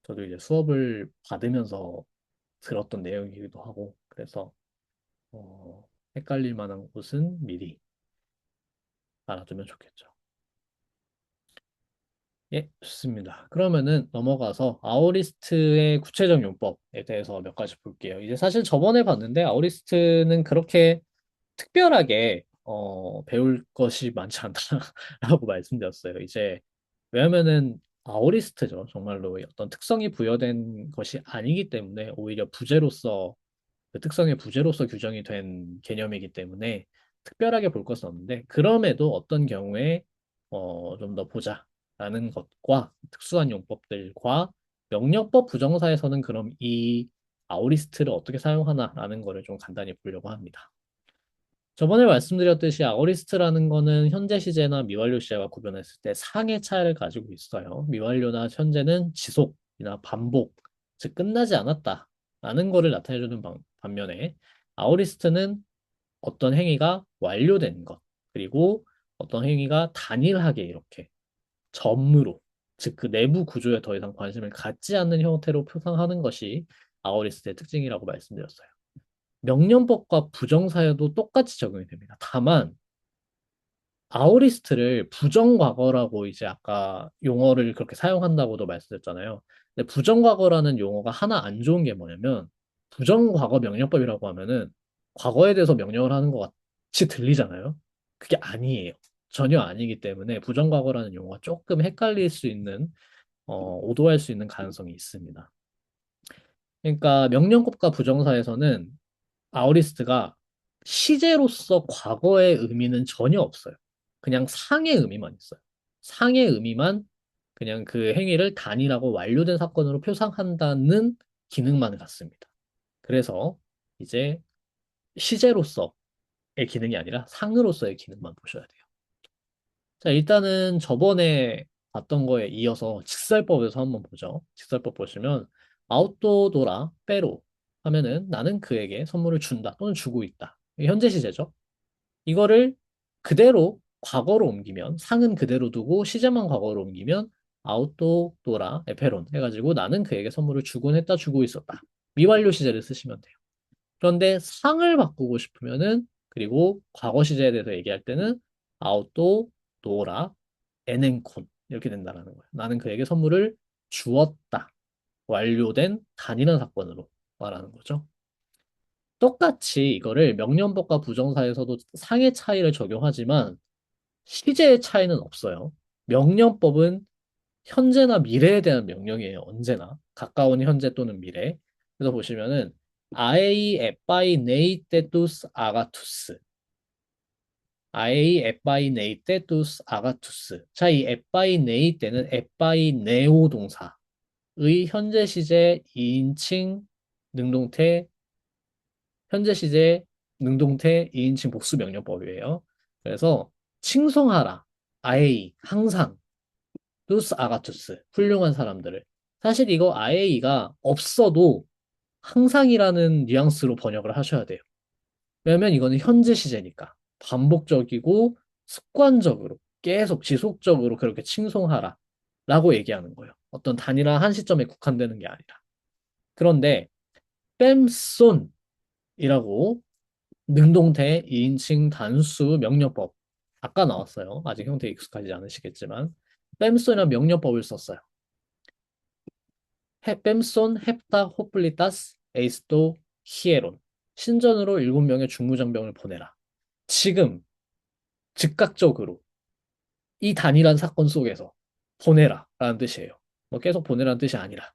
저도 이제 수업을 받으면서 들었던 내용이기도 하고 그래서 어, 헷갈릴 만한 곳은 미리 알아두면 좋겠죠. 예, 좋습니다. 그러면은 넘어가서 아우리스트의 구체적 용법에 대해서 몇 가지 볼게요. 이제 사실 저번에 봤는데 아우리스트는 그렇게 특별하게 배울 것이 많지 않다라고 말씀드렸어요. 이제 왜냐면은 아우리스트죠. 정말로 어떤 특성이 부여된 것이 아니기 때문에 오히려 부재로서 그 특성의 부재로서 규정이 된 개념이기 때문에 특별하게 볼 것은 없는데 그럼에도 어떤 경우에 좀 더 보자라는 것과 특수한 용법들과 명령법 부정사에서는 그럼 이 아우리스트를 어떻게 사용하나라는 거를 좀 간단히 보려고 합니다. 저번에 말씀드렸듯이 아어리스트라는 거는 현재 시제나 미완료 시제와 구별했을 때 상의 차이를 가지고 있어요. 미완료나 현재는 지속이나 반복, 즉 끝나지 않았다라는 거를 나타내주는 반면에 아어리스트는 어떤 행위가 완료된 것, 그리고 어떤 행위가 단일하게 이렇게 점으로, 즉 그 내부 구조에 더 이상 관심을 갖지 않는 형태로 표상하는 것이 아어리스트의 특징이라고 말씀드렸어요. 명령법과 부정사에도 똑같이 적용이 됩니다. 다만 아오리스트를 부정과거라고 이제 아까 용어를 그렇게 사용한다고도 말씀드렸잖아요. 근데 부정과거라는 용어가 하나 안 좋은 게 뭐냐면 부정과거 명령법이라고 하면은 과거에 대해서 명령을 하는 것 같이 들리잖아요. 그게 아니에요. 전혀 아니기 때문에 부정과거라는 용어가 조금 헷갈릴 수 있는 오도할 수 있는 가능성이 있습니다. 그러니까 명령법과 부정사에서는 아우리스트가 시제로서 과거의 의미는 전혀 없어요. 그냥 상의 의미만 있어요. 상의 의미만 그냥 그 행위를 단일하고 완료된 사건으로 표상한다는 기능만 갖습니다. 그래서 이제 시제로서의 기능이 아니라 상으로서의 기능만 보셔야 돼요. 자, 일단은 저번에 봤던 거에 이어서 직설법에서 한번 보죠. 직설법 보시면 아웃도도라 빼로 하면은 나는 그에게 선물을 준다 또는 주고 있다. 이게 현재 시제죠. 이거를 그대로 과거로 옮기면 상은 그대로 두고 시제만 과거로 옮기면 아웃도도라 에페론 해가지고 나는 그에게 선물을 주곤 했다 주고 있었다. 미완료 시제를 쓰시면 돼요. 그런데 상을 바꾸고 싶으면은 그리고 과거 시제에 대해서 얘기할 때는 아웃도 노라 에넨콘 이렇게 된다라는 거예요. 나는 그에게 선물을 주었다. 완료된 단일한 사건으로 말하는 거죠. 똑같이 이거를 명령법과 부정사에서도 상의 차이를 적용하지만 시제의 차이는 없어요. 명령법은 현재나 미래에 대한 명령이에요. 언제나. 가까운 현재 또는 미래. 그래서 보시면은 아에이 에빠이 네이테투스 아가투스. 아에이 에빠이 네이테투스 아가투스. 자, 이 에빠이 네이테는 에빠이 네오 동사의 현재 시제 2인칭 능동태 현재 시제 능동태 2인칭 복수 명령법이에요. 그래서 칭송하라. 아에이 항상 투스 아가투스 훌륭한 사람들을 사실 이거 아에이가 없어도 항상이라는 뉘앙스로 번역을 하셔야 돼요. 왜냐면 이거는 현재 시제니까 반복적이고 습관적으로 계속 지속적으로 그렇게 칭송하라 라고 얘기하는 거예요. 어떤 단일한 한 시점에 국한되는 게 아니라. 그런데 뺨손이라고 능동태 2인칭 단수 명령법 아까 나왔어요. 아직 형태에 익숙하지 않으시겠지만 뺨손이라는 명령법을 썼어요. 뺨손 헵타 호플리타스 에이스토 히에론 신전으로 7명의 중무장병을 보내라. 지금 즉각적으로 이 단일한 사건 속에서 보내라 라는 뜻이에요. 뭐 계속 보내라는 뜻이 아니라.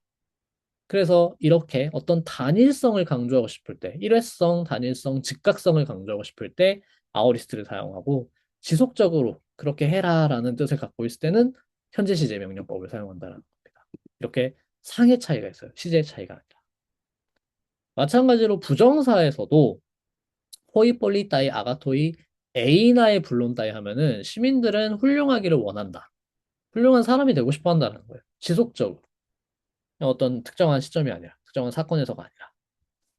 그래서 이렇게 어떤 단일성을 강조하고 싶을 때, 일회성, 단일성, 즉각성을 강조하고 싶을 때 아우리스트를 사용하고 지속적으로 그렇게 해라라는 뜻을 갖고 있을 때는 현재 시제 명령법을 사용한다는 겁니다. 이렇게 상의 차이가 있어요. 시제의 차이가 아니라. 마찬가지로 부정사에서도 호이 폴리따이 아가토이 에이나의 불론따이 하면은 시민들은 훌륭하기를 원한다. 훌륭한 사람이 되고 싶어 한다는 거예요. 지속적으로. 어떤 특정한 시점이 아니라, 특정한 사건에서가 아니라.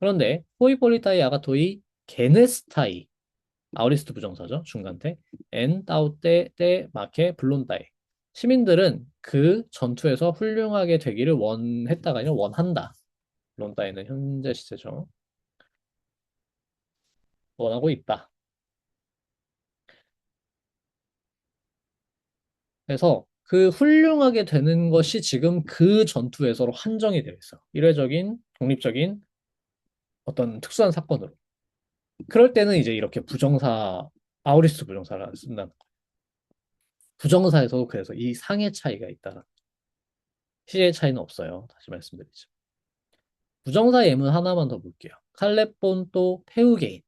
그런데 호이 폴리따이 아가토이 게네스타이 아우리스트 부정사죠. 중간태 엔 따우떼 떼 마케 블론따이 시민들은 그 전투에서 훌륭하게 되기를 원했다가 아니라 원한다. 블론따이는 현재 시제죠. 원하고 있다. 그래서 그 훌륭하게 되는 것이 지금 그 전투에서로 한정이 되어 있어. 일회적인, 독립적인 어떤 특수한 사건으로. 그럴 때는 이제 이렇게 부정사, 아우리스트 부정사를 쓴다는 거예요. 부정사에서도 그래서 이 상의 차이가 있다는 시제의 차이는 없어요. 다시 말씀드리죠. 부정사 예문 하나만 더 볼게요. 칼레본또 페우게인.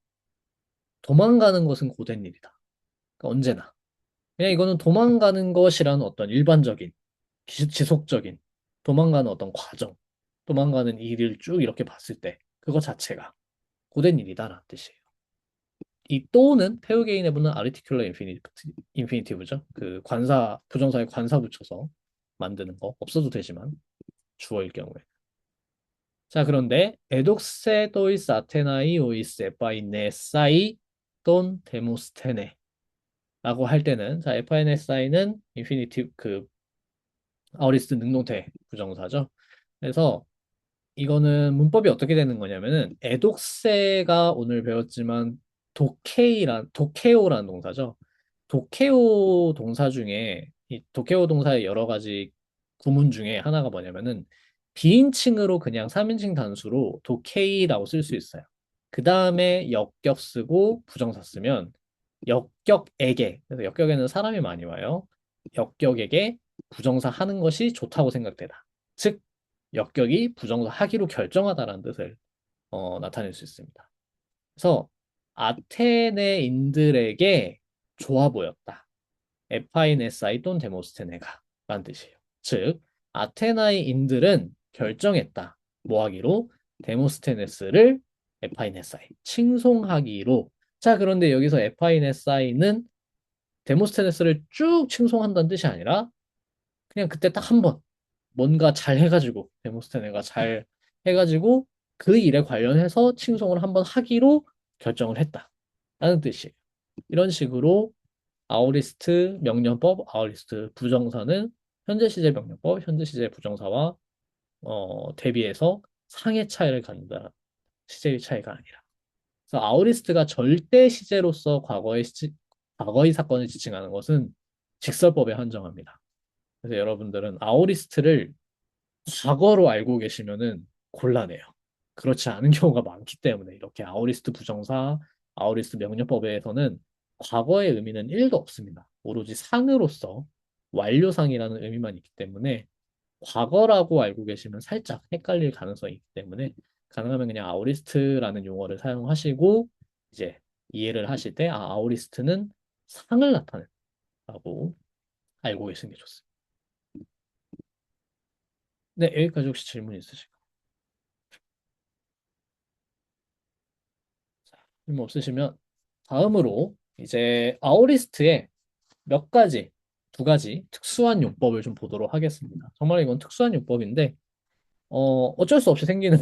도망가는 것은 고된 일이다. 그러니까 언제나. 그냥 이거는 도망가는 것이라는 어떤 일반적인 지속적인 도망가는 어떤 과정, 도망가는 일을 쭉 이렇게 봤을 때 그거 자체가 고된 일이다라는 뜻이에요. 이 또는 페우게인에 붙는 아르티큘러 인피니티브죠. 그 관사 부정사에 관사 붙여서 만드는 거 없어도 되지만 주어일 경우에. 자, 그런데 에독세 또이스 아테나이 오이스 에파이네사이 돈 데모스테네 라고 할 때는 자, 에파이네사이는 인피니티브 그 아우리스트 능동태 부정사죠. 그래서 이거는 문법이 어떻게 되는 거냐면은 에독세가 오늘 배웠지만 도케오라는 동사죠. 도케오 동사 중에 이 도케오 동사의 여러 가지 구문 중에 하나가 뭐냐면은 비인칭으로 그냥 3인칭 단수로 도케이라고 쓸 수 있어요. 그 다음에 역격 쓰고 부정사 쓰면 역격에게 그래서 역격에는 사람이 많이 와요. 역격에게 부정사 하는 것이 좋다고 생각되다. 즉 역격이 부정사 하기로 결정하다라는 뜻을 나타낼 수 있습니다. 그래서 아테네인들에게 좋아 보였다. 에파이네사이 돈 데모스테네가 라는 뜻이에요. 즉 아테나이인들은 결정했다. 뭐 하기로? 데모스테네스를 에파이네사이 칭송하기로. 자, 그런데 여기서 에파이네사이는 데모스테네스를 쭉 칭송한다는 뜻이 아니라 그냥 그때 딱 한 번 뭔가 잘 해가지고 데모스테네가 잘 해가지고 그 일에 관련해서 칭송을 한번 하기로 결정을 했다 라는 뜻이에요. 이런 식으로 아우리스트 명령법, 아우리스트 부정사는 현재 시제 명령법, 현재 시제 부정사와 대비해서 상의 차이를 갖는다. 시제의 차이가 아니라. 그래서 아우리스트가 절대 시제로서 과거의 사건을 지칭하는 것은 직설법에 한정합니다. 그래서 여러분들은 아우리스트를 과거로 알고 계시면은 곤란해요. 그렇지 않은 경우가 많기 때문에 이렇게 아우리스트 부정사, 아우리스트 명령법에서는 과거의 의미는 1도 없습니다. 오로지 상으로서 완료상이라는 의미만 있기 때문에 과거라고 알고 계시면 살짝 헷갈릴 가능성이 있기 때문에 가능하면 그냥 아우리스트라는 용어를 사용하시고 이제 이해를 하실 때 아우리스트는 상을 나타낸다고 알고 계시는 게 좋습니다. 네, 여기까지 혹시 질문 있으실까요? 질문 없으시면 다음으로 이제 아우리스트의 몇 가지, 두 가지 특수한 용법을 좀 보도록 하겠습니다. 정말 이건 특수한 용법인데 어쩔 수 없이 생기는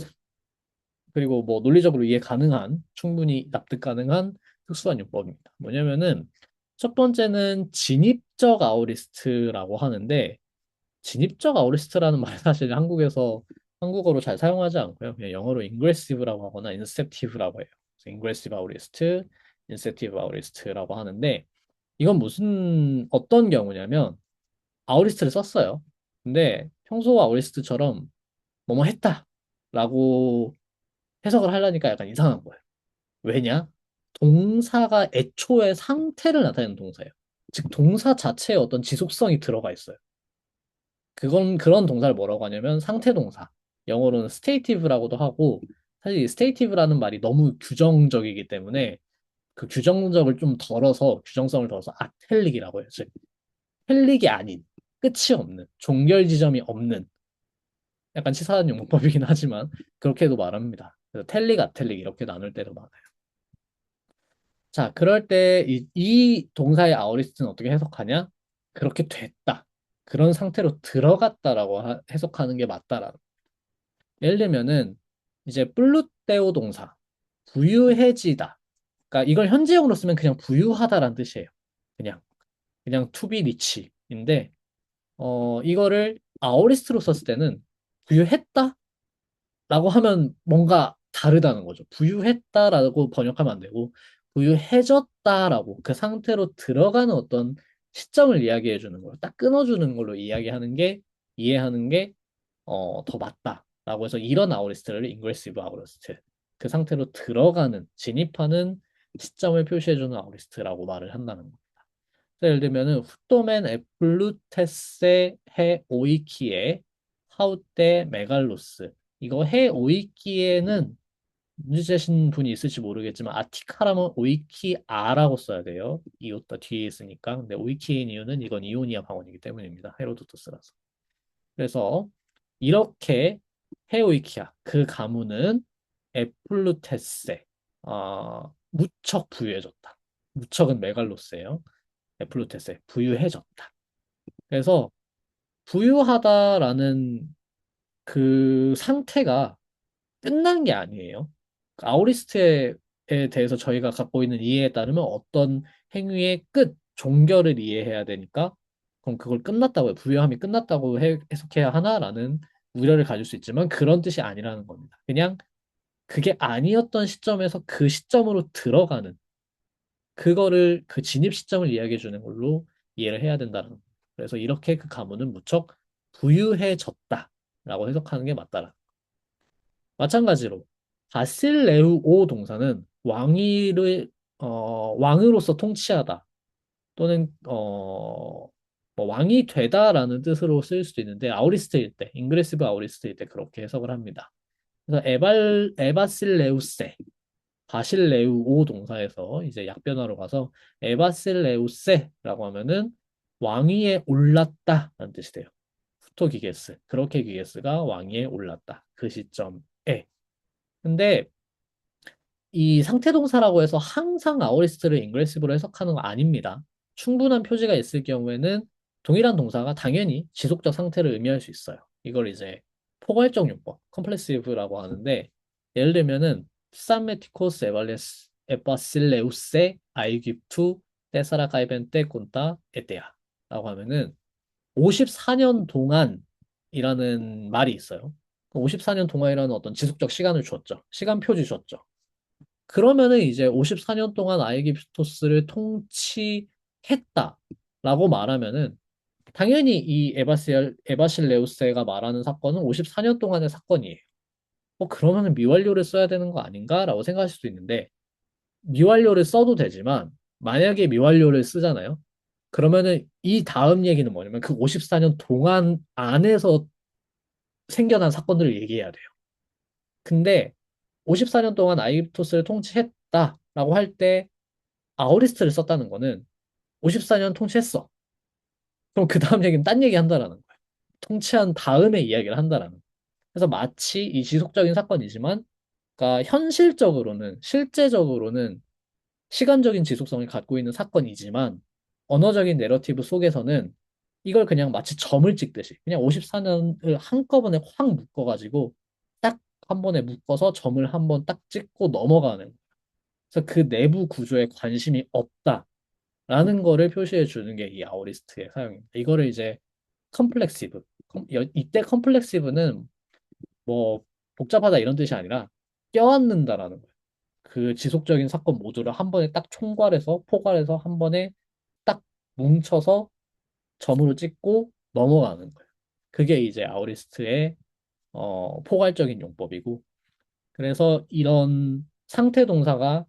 그리고 뭐 논리적으로 이해 가능한 충분히 납득 가능한 특수한 용법입니다. 뭐냐면은 첫 번째는 진입적 아우리스트라고 하는데 진입적 아우리스트라는 말 사실 한국에서 한국어로 잘 사용하지 않고요. 그냥 영어로 인그레시브라고 하거나 인셉티브라고 해요. 그래서 인그레시브 아우리스트, 인셉티브 아우리스트라고 하는데 이건 무슨 어떤 경우냐면 아우리스트를 썼어요. 근데 평소 아우리스트처럼 뭐뭐 했다라고 해석을 하려니까 약간 이상한 거예요. 왜냐? 동사가 애초에 상태를 나타내는 동사예요. 즉 동사 자체에 어떤 지속성이 들어가 있어요. 그건 그런 동사를 뭐라고 하냐면 상태 동사. 영어로는 스테이티브라고도 하고 사실 이 스테이티브라는 말이 너무 규정적이기 때문에 그 규정적을 좀 덜어서 규정성을 덜어서 아텔릭이라고 해요. 즉 텔릭이 아닌 끝이 없는 종결 지점이 없는 약간 치사한 용법이긴 하지만 그렇게도 말합니다. 그래서 텔릭, 아텔릭 이렇게 나눌 때도 많아요. 자, 그럴 때 이 동사의 아우리스트는 어떻게 해석하냐? 그렇게 됐다. 그런 상태로 들어갔다라고 해석하는 게 맞다라는. 예를 들면은 이제 플루테오 동사 부유해지다. 그러니까 이걸 현재형으로 쓰면 그냥 부유하다라는 뜻이에요. 그냥 to be rich인데 이거를 아우리스트로 썼을 때는 부유했다? 라고 하면 뭔가 다르다는 거죠. 부유했다라고 번역하면 안 되고 부유해졌다라고 그 상태로 들어가는 어떤 시점을 이야기해 주는 걸로 딱 끊어주는 걸로 이해하는 게 더 맞다라고 해서 이런 아우리스트를 인그레시브 아우리스트 그 상태로 들어가는 진입하는 시점을 표시해 주는 아우리스트라고 말을 한다는 겁니다. 예를 들면은 후토멘 에플루테세 해 오이키에 하우테 메갈로스 이거 해 오이키에는 문제제신 분이 있을지 모르겠지만 아티카라면 오이키아라고 써야 돼요. 이오타 뒤에 있으니까. 근데 오이키인 이유는 이건 이오니아 방언이기 때문입니다. 헤로도토스라서. 그래서 이렇게 해 오이키아 그 가문은 에플루테세 무척 부유해졌다. 무척은 메갈로스예요. 에플루테스에 부유해졌다. 그래서 부유하다라는 그 상태가 끝난 게 아니에요. 아우리스트에 대해서 저희가 갖고 있는 이해에 따르면 어떤 행위의 끝, 종결을 이해해야 되니까 그럼 그걸 끝났다고 해요. 부유함이 끝났다고 해석해야 하나라는 우려를 가질 수 있지만 그런 뜻이 아니라는 겁니다. 그냥 그게 아니었던 시점에서 그 시점으로 들어가는 그거를 그 진입 시점을 이야기해 주는 걸로 이해를 해야 된다는 거예요. 그래서 이렇게 그 가문은 무척 부유해졌다라고 해석하는 게 맞다라. 마찬가지로 바실레우오 동사는 왕으로서 통치하다 또는 뭐 왕이 되다라는 뜻으로 쓸 수도 있는데 아우리스트일 때, 잉그레시브 아우리스트일 때 그렇게 해석을 합니다. 그래서 에바실레우세 바실레우오 동사에서 이제 약변화로 가서 에바실레우세라고 하면은 왕위에 올랐다라는 뜻이 돼요. 후토 기게스 그렇게 기게스가 왕위에 올랐다 그 시점에. 근데 이 상태 동사라고 해서 항상 아오리스트를 인그레시브로 해석하는 거 아닙니다. 충분한 표지가 있을 경우에는 동일한 동사가 당연히 지속적 상태를 의미할 수 있어요. 이걸 이제 포괄적 용법, 컴플렉시브라고 하는데 예를 들면은 사메티코스 에발레스 에바실레우세 아이깁투 테사라 가이벤테 콘타 에테아 라고 하면은 54년 동안이라는 말이 있어요. 54년 동안이라는 어떤 지속적 시간을 주었죠. 시간 표지 줬죠. 그러면은 이제 54년 동안 아이깁토스를 통치했다라고 말하면은 당연히 이 에바실레우스가 말하는 사건은 54년 동안의 사건이에요. 그러면은 미완료를 써야 되는 거 아닌가라고 생각하실 수도 있는데 미완료를 써도 되지만 만약에 미완료를 쓰잖아요. 그러면은 이 다음 얘기는 뭐냐면 그 54년 동안 안에서 생겨난 사건들을 얘기해야 돼요. 근데 54년 동안 아이깁토스를 통치했다라고 할 때 아우리스트를 썼다는 거는 54년 통치했어. 그럼 그 다음 얘기는 딴 얘기 한다라는 거예요. 통치한 다음에 이야기를 한다라는 거예요. 그래서 마치 이 지속적인 사건이지만 그러니까 현실적으로는 실제적으로는 시간적인 지속성을 갖고 있는 사건이지만 언어적인 내러티브 속에서는 이걸 그냥 마치 점을 찍듯이 그냥 54년을 한꺼번에 확 묶어가지고 딱 한 번에 묶어서 점을 한 번 딱 찍고 넘어가는 그래서 그 내부 구조에 관심이 없다라는 거를 표시해 주는 게 이 아우리스트의 사용입니다. 이거를 이제 컴플렉시브 이때 컴플렉시브는 뭐 복잡하다 이런 뜻이 아니라 껴안는다라는 거예요. 그 지속적인 사건 모두를 한 번에 딱 총괄해서 포괄해서 한 번에 딱 뭉쳐서 점으로 찍고 넘어가는 거예요. 그게 이제 아우리스트의 포괄적인 용법이고 그래서 이런 상태 동사가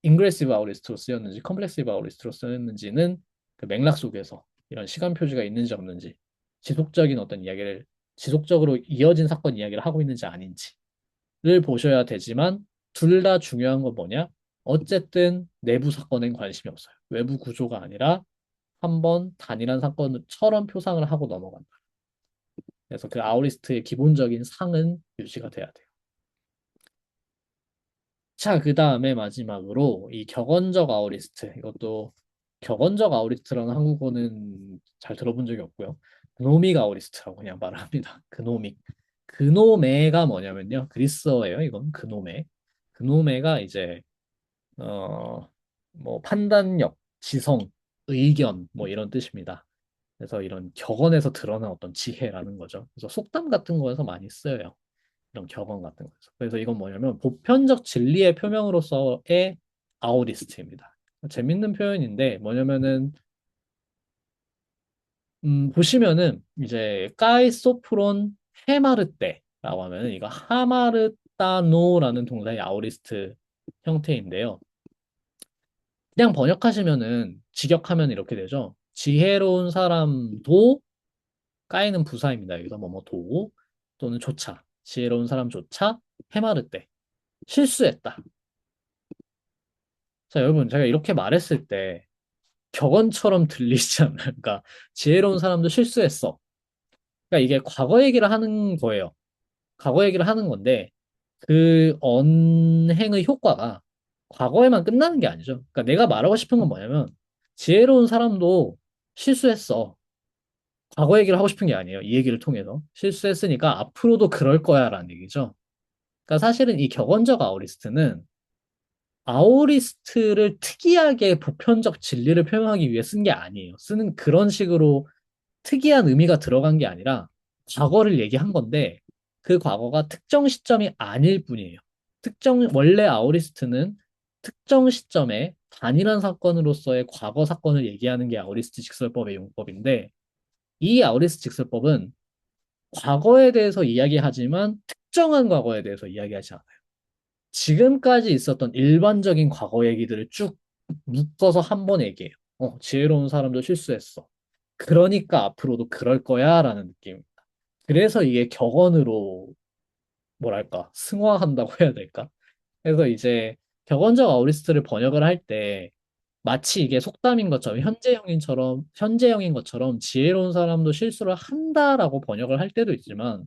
인그레시브 아우리스트로 쓰였는지 컴플렉시브 아우리스트로 쓰였는지는 그 맥락 속에서 이런 시간 표시가 있는지 없는지 지속적인 어떤 이야기를 지속적으로 이어진 사건 이야기를 하고 있는지 아닌지를 보셔야 되지만 둘 다 중요한 건 뭐냐? 어쨌든 내부 사건엔 관심이 없어요. 외부 구조가 아니라 한번 단일한 사건처럼 표상을 하고 넘어간다. 그래서 그 아우리스트의 기본적인 상은 유지가 돼야 돼요. 자, 그 다음에 마지막으로 이 격언적 아우리스트. 이것도 격언적 아우리스트라는 한국어는 잘 들어본 적이 없고요. 그노믹 아우리스트라고 그냥 말을 합니다. 그노믹. 그노메가 뭐냐면요. 그리스어예요. 이건 그노메. 그노메가 이제 뭐 판단력, 지성, 의견 뭐 이런 뜻입니다. 그래서 이런 격언에서 드러난 어떤 지혜라는 거죠. 그래서 속담 같은 거에서 많이 쓰여요. 이런 격언 같은 거에서. 그래서 이건 뭐냐면 보편적 진리의 표명으로서의 아우리스트입니다. 재밌는 표현인데 뭐냐면은 보시면은 이제 까이 소프론 헤마르테라고 하면은 이거 하마르타노라는 동사의 아우리스트 형태인데요. 그냥 번역하시면은 직역하면 이렇게 되죠. 지혜로운 사람도 까이는 부사입니다. 여기서 뭐뭐 또는 조차 지혜로운 사람조차 해마르때 실수했다. 자, 여러분 제가 이렇게 말했을 때 격언처럼 들리지 않나요? 그러니까 지혜로운 사람도 실수했어. 그러니까 이게 과거 얘기를 하는 거예요. 과거 얘기를 하는 건데 그 언행의 효과가 과거에만 끝나는 게 아니죠. 그러니까 내가 말하고 싶은 건 뭐냐면 지혜로운 사람도 실수했어. 과거 얘기를 하고 싶은 게 아니에요. 이 얘기를 통해서. 실수했으니까 앞으로도 그럴 거야라는 얘기죠. 그러니까 사실은 이 격언적 아우리스트는 아우리스트를 특이하게 보편적 진리를 표명하기 위해 쓴 게 아니에요. 쓰는 그런 식으로 특이한 의미가 들어간 게 아니라 과거를 얘기한 건데 그 과거가 특정 시점이 아닐 뿐이에요. 원래 아우리스트는 특정 시점에 단일한 사건으로서의 과거 사건을 얘기하는 게 아우리스트 직설법의 용법인데 이 아우리스트 직설법은 과거에 대해서 이야기하지만 특정한 과거에 대해서 이야기하지 않아요. 지금까지 있었던 일반적인 과거 얘기들을 쭉 묶어서 한 번 얘기해요. 지혜로운 사람도 실수했어. 그러니까 앞으로도 그럴 거야 라는 느낌. 그래서 이게 격언으로 뭐랄까 승화한다고 해야 될까? 그래서 이제 격언적 아우리스트를 번역을 할 때 마치 이게 속담인 것처럼 현재형인 것처럼 지혜로운 사람도 실수를 한다라고 번역을 할 때도 있지만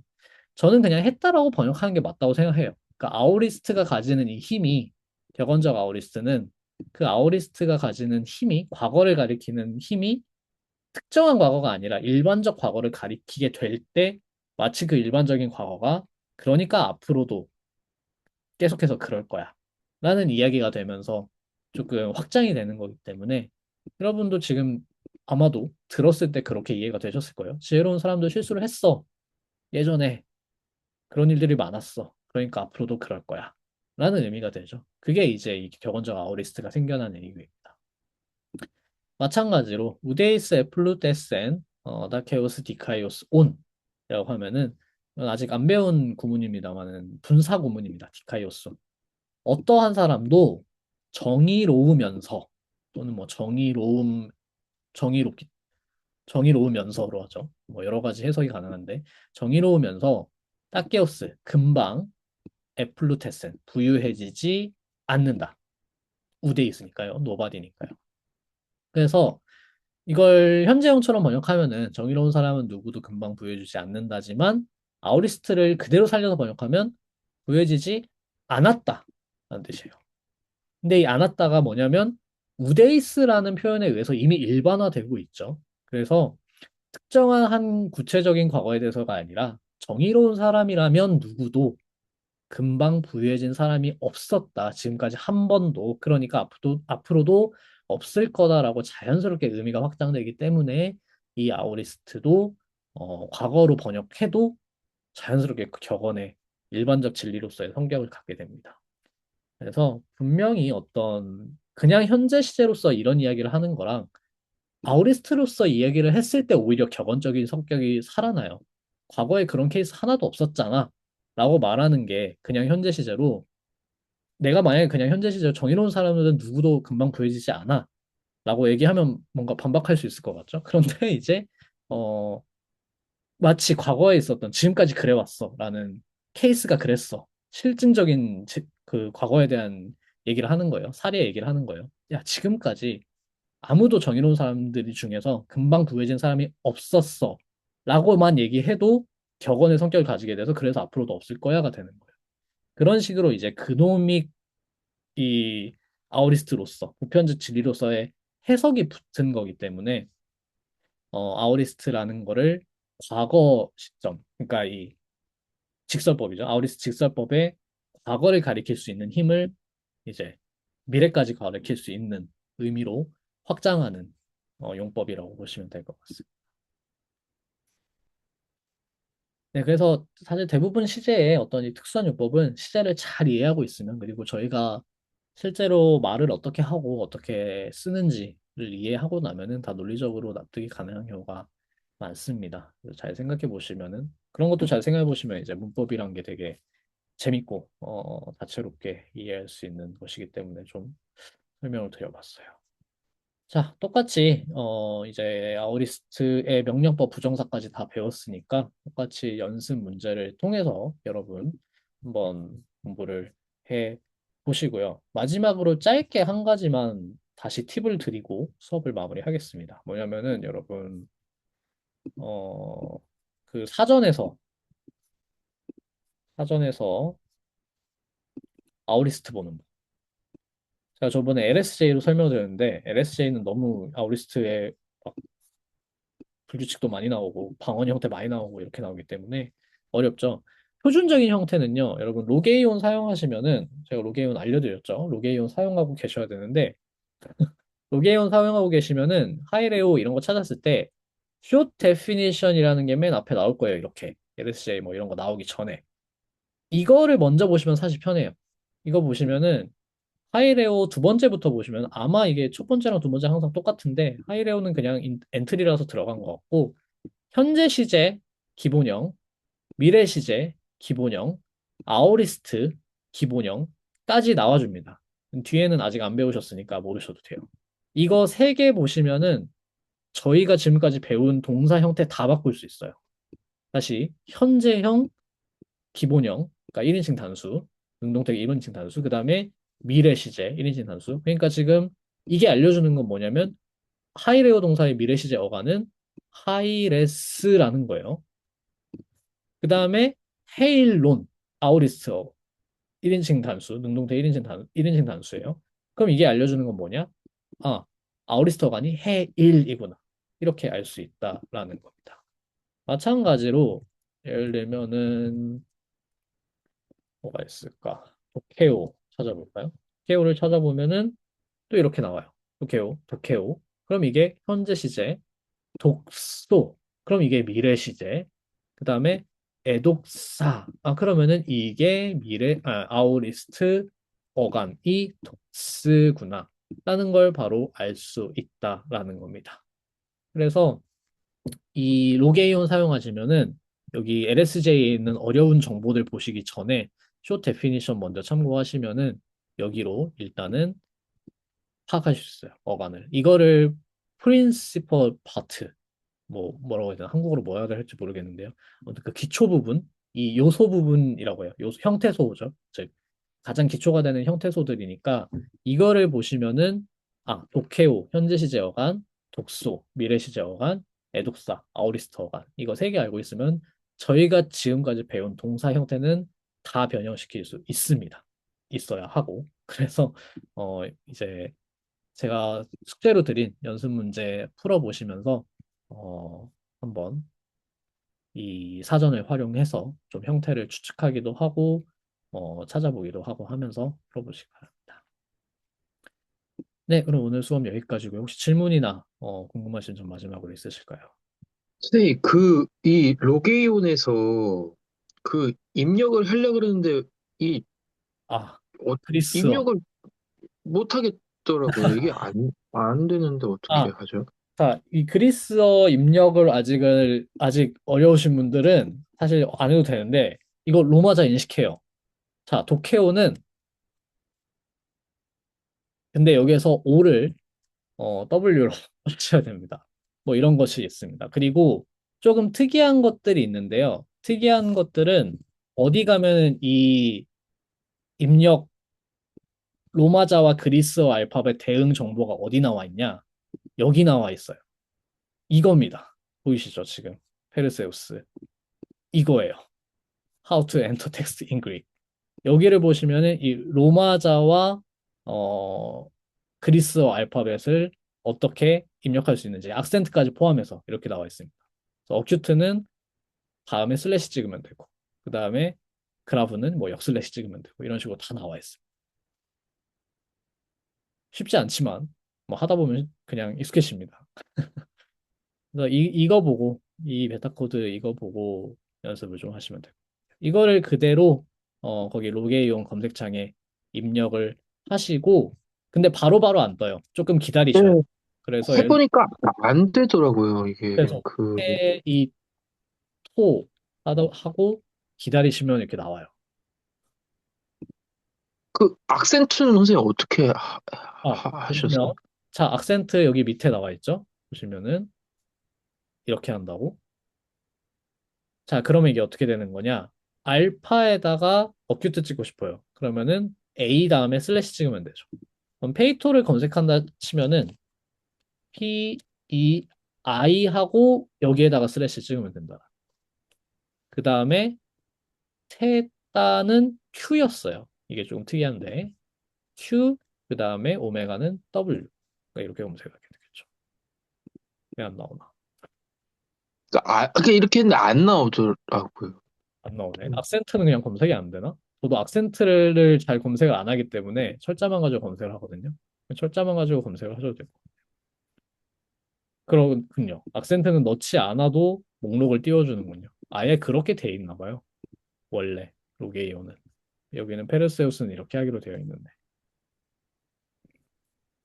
저는 그냥 했다라고 번역하는 게 맞다고 생각해요. 그러니까 아우리스트가 가지는 이 힘이 격언적 아우리스트는 그 아우리스트가 가지는 힘이 과거를 가리키는 힘이 특정한 과거가 아니라 일반적 과거를 가리키게 될 때 마치 그 일반적인 과거가 그러니까 앞으로도 계속해서 그럴 거야 라는 이야기가 되면서 조금 확장이 되는 거기 때문에 여러분도 지금 아마도 들었을 때 그렇게 이해가 되셨을 거예요. 지혜로운 사람도 실수를 했어. 예전에 그런 일들이 많았어. 그러니까 앞으로도 그럴 거야. 라는 의미가 되죠. 그게 이제 이 격언적 아우리스트가 생겨나는 이유입니다. 마찬가지로 우데이스 에플루테센 다케오스 디카이오스 온이라고 하면은 아직 안 배운 구문입니다만은 분사 구문입니다. 디카이오스. 어떠한 사람도 정의로우면서 또는 뭐 정의롭기 정의로우면서로 하죠. 뭐 여러 가지 해석이 가능한데 정의로우면서 따케오스 금방 에플루테센 부유해지지 않는다. 우데이스니까요. 노바디니까요. 그래서 이걸 현재형처럼 번역하면은 정의로운 사람은 누구도 금방 부여해주지 않는다지만 아우리스트를 그대로 살려서 번역하면 부여해지지 않았다 라는 뜻이에요. 근데 이 않았다가 뭐냐면 우데이스라는 표현에 의해서 이미 일반화되고 있죠. 그래서 특정한 한 구체적인 과거에 대해서가 아니라 정의로운 사람이라면 누구도 금방 부유해진 사람이 없었다. 지금까지 한 번도. 그러니까 앞으로도 없을 거다라고 자연스럽게 의미가 확장되기 때문에 이 아오리스트도 과거로 번역해도 자연스럽게 그 격언의 일반적 진리로서의 성격을 갖게 됩니다. 그래서 분명히 어떤 그냥 현재 시제로서 이런 이야기를 하는 거랑 아우리스트로서 이야기를 했을 때 오히려 격언적인 성격이 살아나요. 과거에 그런 케이스 하나도 없었잖아. 라고 말하는 게 그냥 현재 시제로 내가 만약에 그냥 현재 시제로 정의로운 사람들은 누구도 금방 구해지지 않아. 라고 얘기하면 뭔가 반박할 수 있을 것 같죠. 그런데 이제 어 마치 과거에 있었던 지금까지 그래왔어 라는 케이스가 그랬어. 실증적인 그 과거에 대한 얘기를 하는 거예요. 사례 얘기를 하는 거예요. 야, 지금까지 아무도 정의로운 사람들이 중에서 금방 구해진 사람이 없었어. 라고만 얘기해도 격언의 성격을 가지게 돼서 그래서 앞으로도 없을 거야가 되는 거예요. 그런 식으로 이제 그놈이 이 아우리스트로서 보편적 진리로서의 해석이 붙은 거기 때문에 아우리스트라는 거를 과거 시점, 그러니까 이 직설법이죠. 아우리스트 직설법의 과거를 가리킬 수 있는 힘을 이제 미래까지 가리킬 수 있는 의미로 확장하는 용법이라고 보시면 될 것 같습니다. 네, 그래서 사실 대부분 시제의 어떤 이 특수한 용법은 시제를 잘 이해하고 있으면 그리고 저희가 실제로 말을 어떻게 하고 어떻게 쓰는지를 이해하고 나면은 다 논리적으로 납득이 가능한 경우가 많습니다. 그래서 잘 생각해 보시면은 그런 것도 잘 생각해 보시면 이제 문법이란 게 되게 재밌고 다채롭게 이해할 수 있는 것이기 때문에 좀 설명을 드려봤어요. 자, 똑같이 이제 아우리스트의 명령법 부정사까지 다 배웠으니까 똑같이 연습 문제를 통해서 여러분 한번 공부를 해 보시고요. 마지막으로 짧게 한 가지만 다시 팁을 드리고 수업을 마무리하겠습니다. 뭐냐면은 여러분 그 사전에서 아우리스트 보는 법. 제가 저번에 LSJ로 설명드렸는데 LSJ는 너무 아우리스트에 막 불규칙도 많이 나오고 방언 형태 많이 나오고 이렇게 나오기 때문에 어렵죠. 표준적인 형태는요, 여러분 로게이온 사용하시면은 제가 로게이온 알려드렸죠. 로게이온 사용하고 계셔야 되는데 로게이온 사용하고 계시면은 하이레오 이런 거 찾았을 때 short definition이라는 게 맨 앞에 나올 거예요. 이렇게 LSJ 뭐 이런 거 나오기 전에 이거를 먼저 보시면 사실 편해요. 이거 보시면은 하이레오 두 번째부터 보시면 아마 이게 첫 번째랑 두 번째 항상 똑같은데 하이레오는 그냥 엔트리라서 들어간 것 같고 현재 시제 기본형, 미래 시제 기본형, 아오리스트 기본형까지 나와줍니다. 뒤에는 아직 안 배우셨으니까 모르셔도 돼요. 이거 세 개 보시면은 저희가 지금까지 배운 동사 형태 다 바꿀 수 있어요. 다시 현재형, 기본형, 그러니까 1인칭 단수, 능동태 1인칭 단수, 그 다음에 미래 시제 1인칭 단수. 그러니까 지금 이게 알려주는 건 뭐냐면 하이레오 동사의 미래 시제 어간은 하이레스라는 거예요. 그 다음에 헤일론, 아우리스트어 1인칭 단수, 능동태 1인칭 단수예요. 그럼 이게 알려주는 건 뭐냐? 아, 아우리스트어간이 해일이구나. 이렇게 알 수 있다라는 겁니다. 마찬가지로 예를 들면은 뭐가 있을까? 도케오 찾아볼까요? 도케오를 찾아보면은 또 이렇게 나와요. 도케오. 그럼 이게 현재 시제, 독소. 그럼 이게 미래 시제. 그 다음에 애독사. 그러면은 이게 아우리스트 어간이 독스구나. 라는 걸 바로 알 수 있다라는 겁니다. 그래서 이 로게이온 사용하시면은 여기 LSJ에 있는 어려운 정보들 보시기 전에 쇼 데피니션 먼저 참고하시면은 여기로 일단은 파악하실 수 있어요. 어간을. 이거를 프린시퍼 파트 뭐라고 해야 되나? 한국어로 뭐라 해야 될지 모르겠는데요. 아무튼 그 기초 부분, 이 요소 부분이라고 해요. 요소 형태소죠. 즉 가장 기초가 되는 형태소들이니까 이거를 보시면은 독해오, 현재 시제 어간, 독소, 미래 시제 어간, 애독사, 아우리스트 어간 이거 세 개 알고 있으면 저희가 지금까지 배운 동사 형태는 다 변형시킬 수 있습니다. 있어야 하고 그래서 이제 제가 숙제로 드린 연습 문제 풀어보시면서 한번 이 사전을 활용해서 좀 형태를 추측하기도 하고 찾아보기도 하고 하면서 풀어보시기 바랍니다. 네, 그럼 오늘 수업 여기까지고요. 혹시 질문이나 궁금하신 점 마지막으로 있으실까요? 선생님, 이 로게이온에서 그 입력을 하려고 그러는데, 이, 아, 어, 그리스어. 입력을 못 하겠더라고요. 이게 안 되는데 어떻게 아, 하죠? 자, 이 그리스어 입력을 아직 어려우신 분들은 사실 안 해도 되는데 이거 로마자 인식해요. 자, 도케오는 근데 여기에서 O를 W로 붙여야 됩니다. 뭐 이런 것이 있습니다. 그리고 조금 특이한 것들이 있는데요. 특이한 것들은 어디 가면 이 입력 로마자와 그리스어 알파벳 대응 정보가 어디 나와 있냐? 여기 나와 있어요. 이겁니다. 보이시죠, 지금? 페르세우스. 이거예요. How to enter text in Greek. 여기를 보시면은 이 로마자와 어, 그리스어 알파벳을 어떻게 입력할 수 있는지 악센트까지 포함해서 이렇게 나와 있습니다. 그래서 어큐트는 다음에 슬래시 찍으면 되고 그 다음에 그라프는 뭐 역슬래시 찍으면 되고 이런 식으로 다 나와 있어요. 쉽지 않지만 뭐 하다 보면 그냥 익숙해집니다. 그래서 이거 보고 이 베타 코드 이거 보고 연습을 좀 하시면 돼요. 이거를 그대로 거기 로게이온 검색창에 입력을 하시고 근데 바로바로 안 떠요. 조금 네, 기다리셔야 돼요. 그래서 해보니까 안 되더라고요. 이게, 그래서 이 토 하고 기다리시면 이렇게 나와요. 악센트는 선생님 어떻게 하셨어요? 보시면 자 악센트 여기 밑에 나와 있죠. 보시면은 이렇게 한다고. 자 그러면 이게 어떻게 되는 거냐? 알파에다가 어큐트 찍고 싶어요. 그러면은 A 다음에 슬래시 찍으면 되죠. 그럼 페이토를 검색한다 치면은 P E I 하고 여기에다가 슬래시 찍으면 된다. 그 다음에 테다는 Q였어요. 이게 조금 특이한데 Q 그 다음에 오메가는 W. 그러니까 이렇게 검색하게 되겠죠. 왜 안 나오나? 그러니까 이렇게 했는데 안 나오더라고요. 안 나오네. 악센트는 그냥 검색이 안 되나? 저도 악센트를 잘 검색을 안 하기 때문에 철자만 가지고 검색을 하거든요. 철자만 가지고 검색을 하셔도 되고. 그렇군요. 악센트는 넣지 않아도 목록을 띄워주는군요. 아예 그렇게 돼 있나 봐요. 원래 로게이오는. 여기는 페르세우스는 이렇게 하기로 되어 있는데.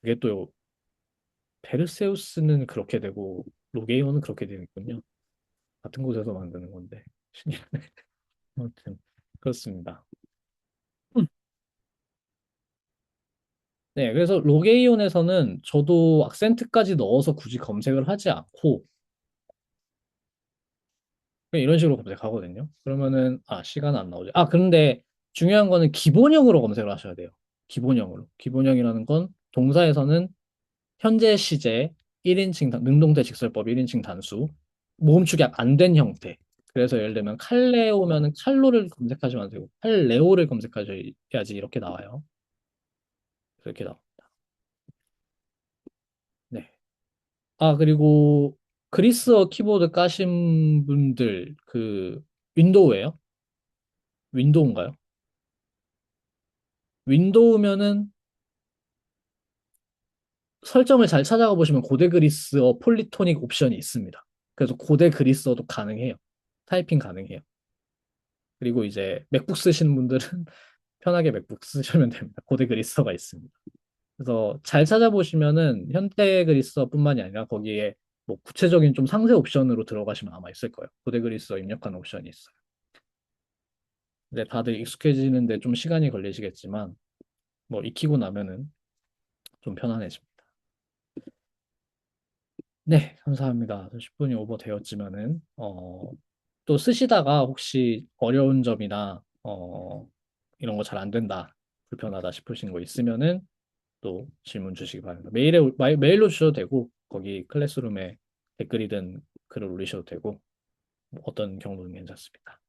그게 또 페르세우스는 그렇게 되고 로게이오는 그렇게 되는군요. 같은 곳에서 만드는 건데. 신기하네. 아무튼 그렇습니다. 음. 네, 그래서 로게이온에서는 저도 악센트까지 넣어서 굳이 검색을 하지 않고 그냥 이런 식으로 검색하거든요. 그러면은 시간 안 나오죠. 그런데 중요한 거는 기본형으로 검색을 하셔야 돼요. 기본형으로. 기본형이라는 건 동사에서는 현재 시제 1인칭 능동태 직설법 1인칭 단수 모음 축약 안 된 형태. 그래서 예를 들면 칼레오면은 칼로를 검색하시면 안 되고 칼레오를 검색하셔야지 이렇게 나와요. 이렇게 나옵니다. 네. 그리고 그리스어 키보드 까신 분들 윈도우예요? 윈도우인가요? 윈도우면은 설정을 잘 찾아가 보시면 고대 그리스어 폴리토닉 옵션이 있습니다. 그래서 고대 그리스어도 가능해요. 타이핑 가능해요. 그리고 이제 맥북 쓰시는 분들은 편하게 맥북 쓰시면 됩니다. 고대 그리스어가 있습니다. 그래서 잘 찾아보시면은 현대 그리스어뿐만이 아니라 거기에 뭐 구체적인 좀 상세 옵션으로 들어가시면 아마 있을 거예요. 고대 그리스어 입력하는 옵션이 있어요. 근데 다들 익숙해지는데 좀 시간이 걸리시겠지만 뭐 익히고 나면은 좀 편안해집니다. 네, 감사합니다. 10분이 오버 되었지만은 또 쓰시다가 혹시 어려운 점이나 이런 거 잘 안 된다, 불편하다 싶으신 거 있으면은 또 질문 주시기 바랍니다. 메일로 주셔도 되고 거기 클래스룸에 댓글이든 글을 올리셔도 되고 뭐 어떤 경로든 괜찮습니다.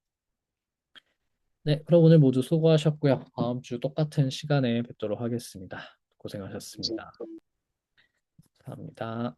네, 그럼 오늘 모두 수고하셨고요. 다음 주 똑같은 시간에 뵙도록 하겠습니다. 고생하셨습니다. 감사합니다.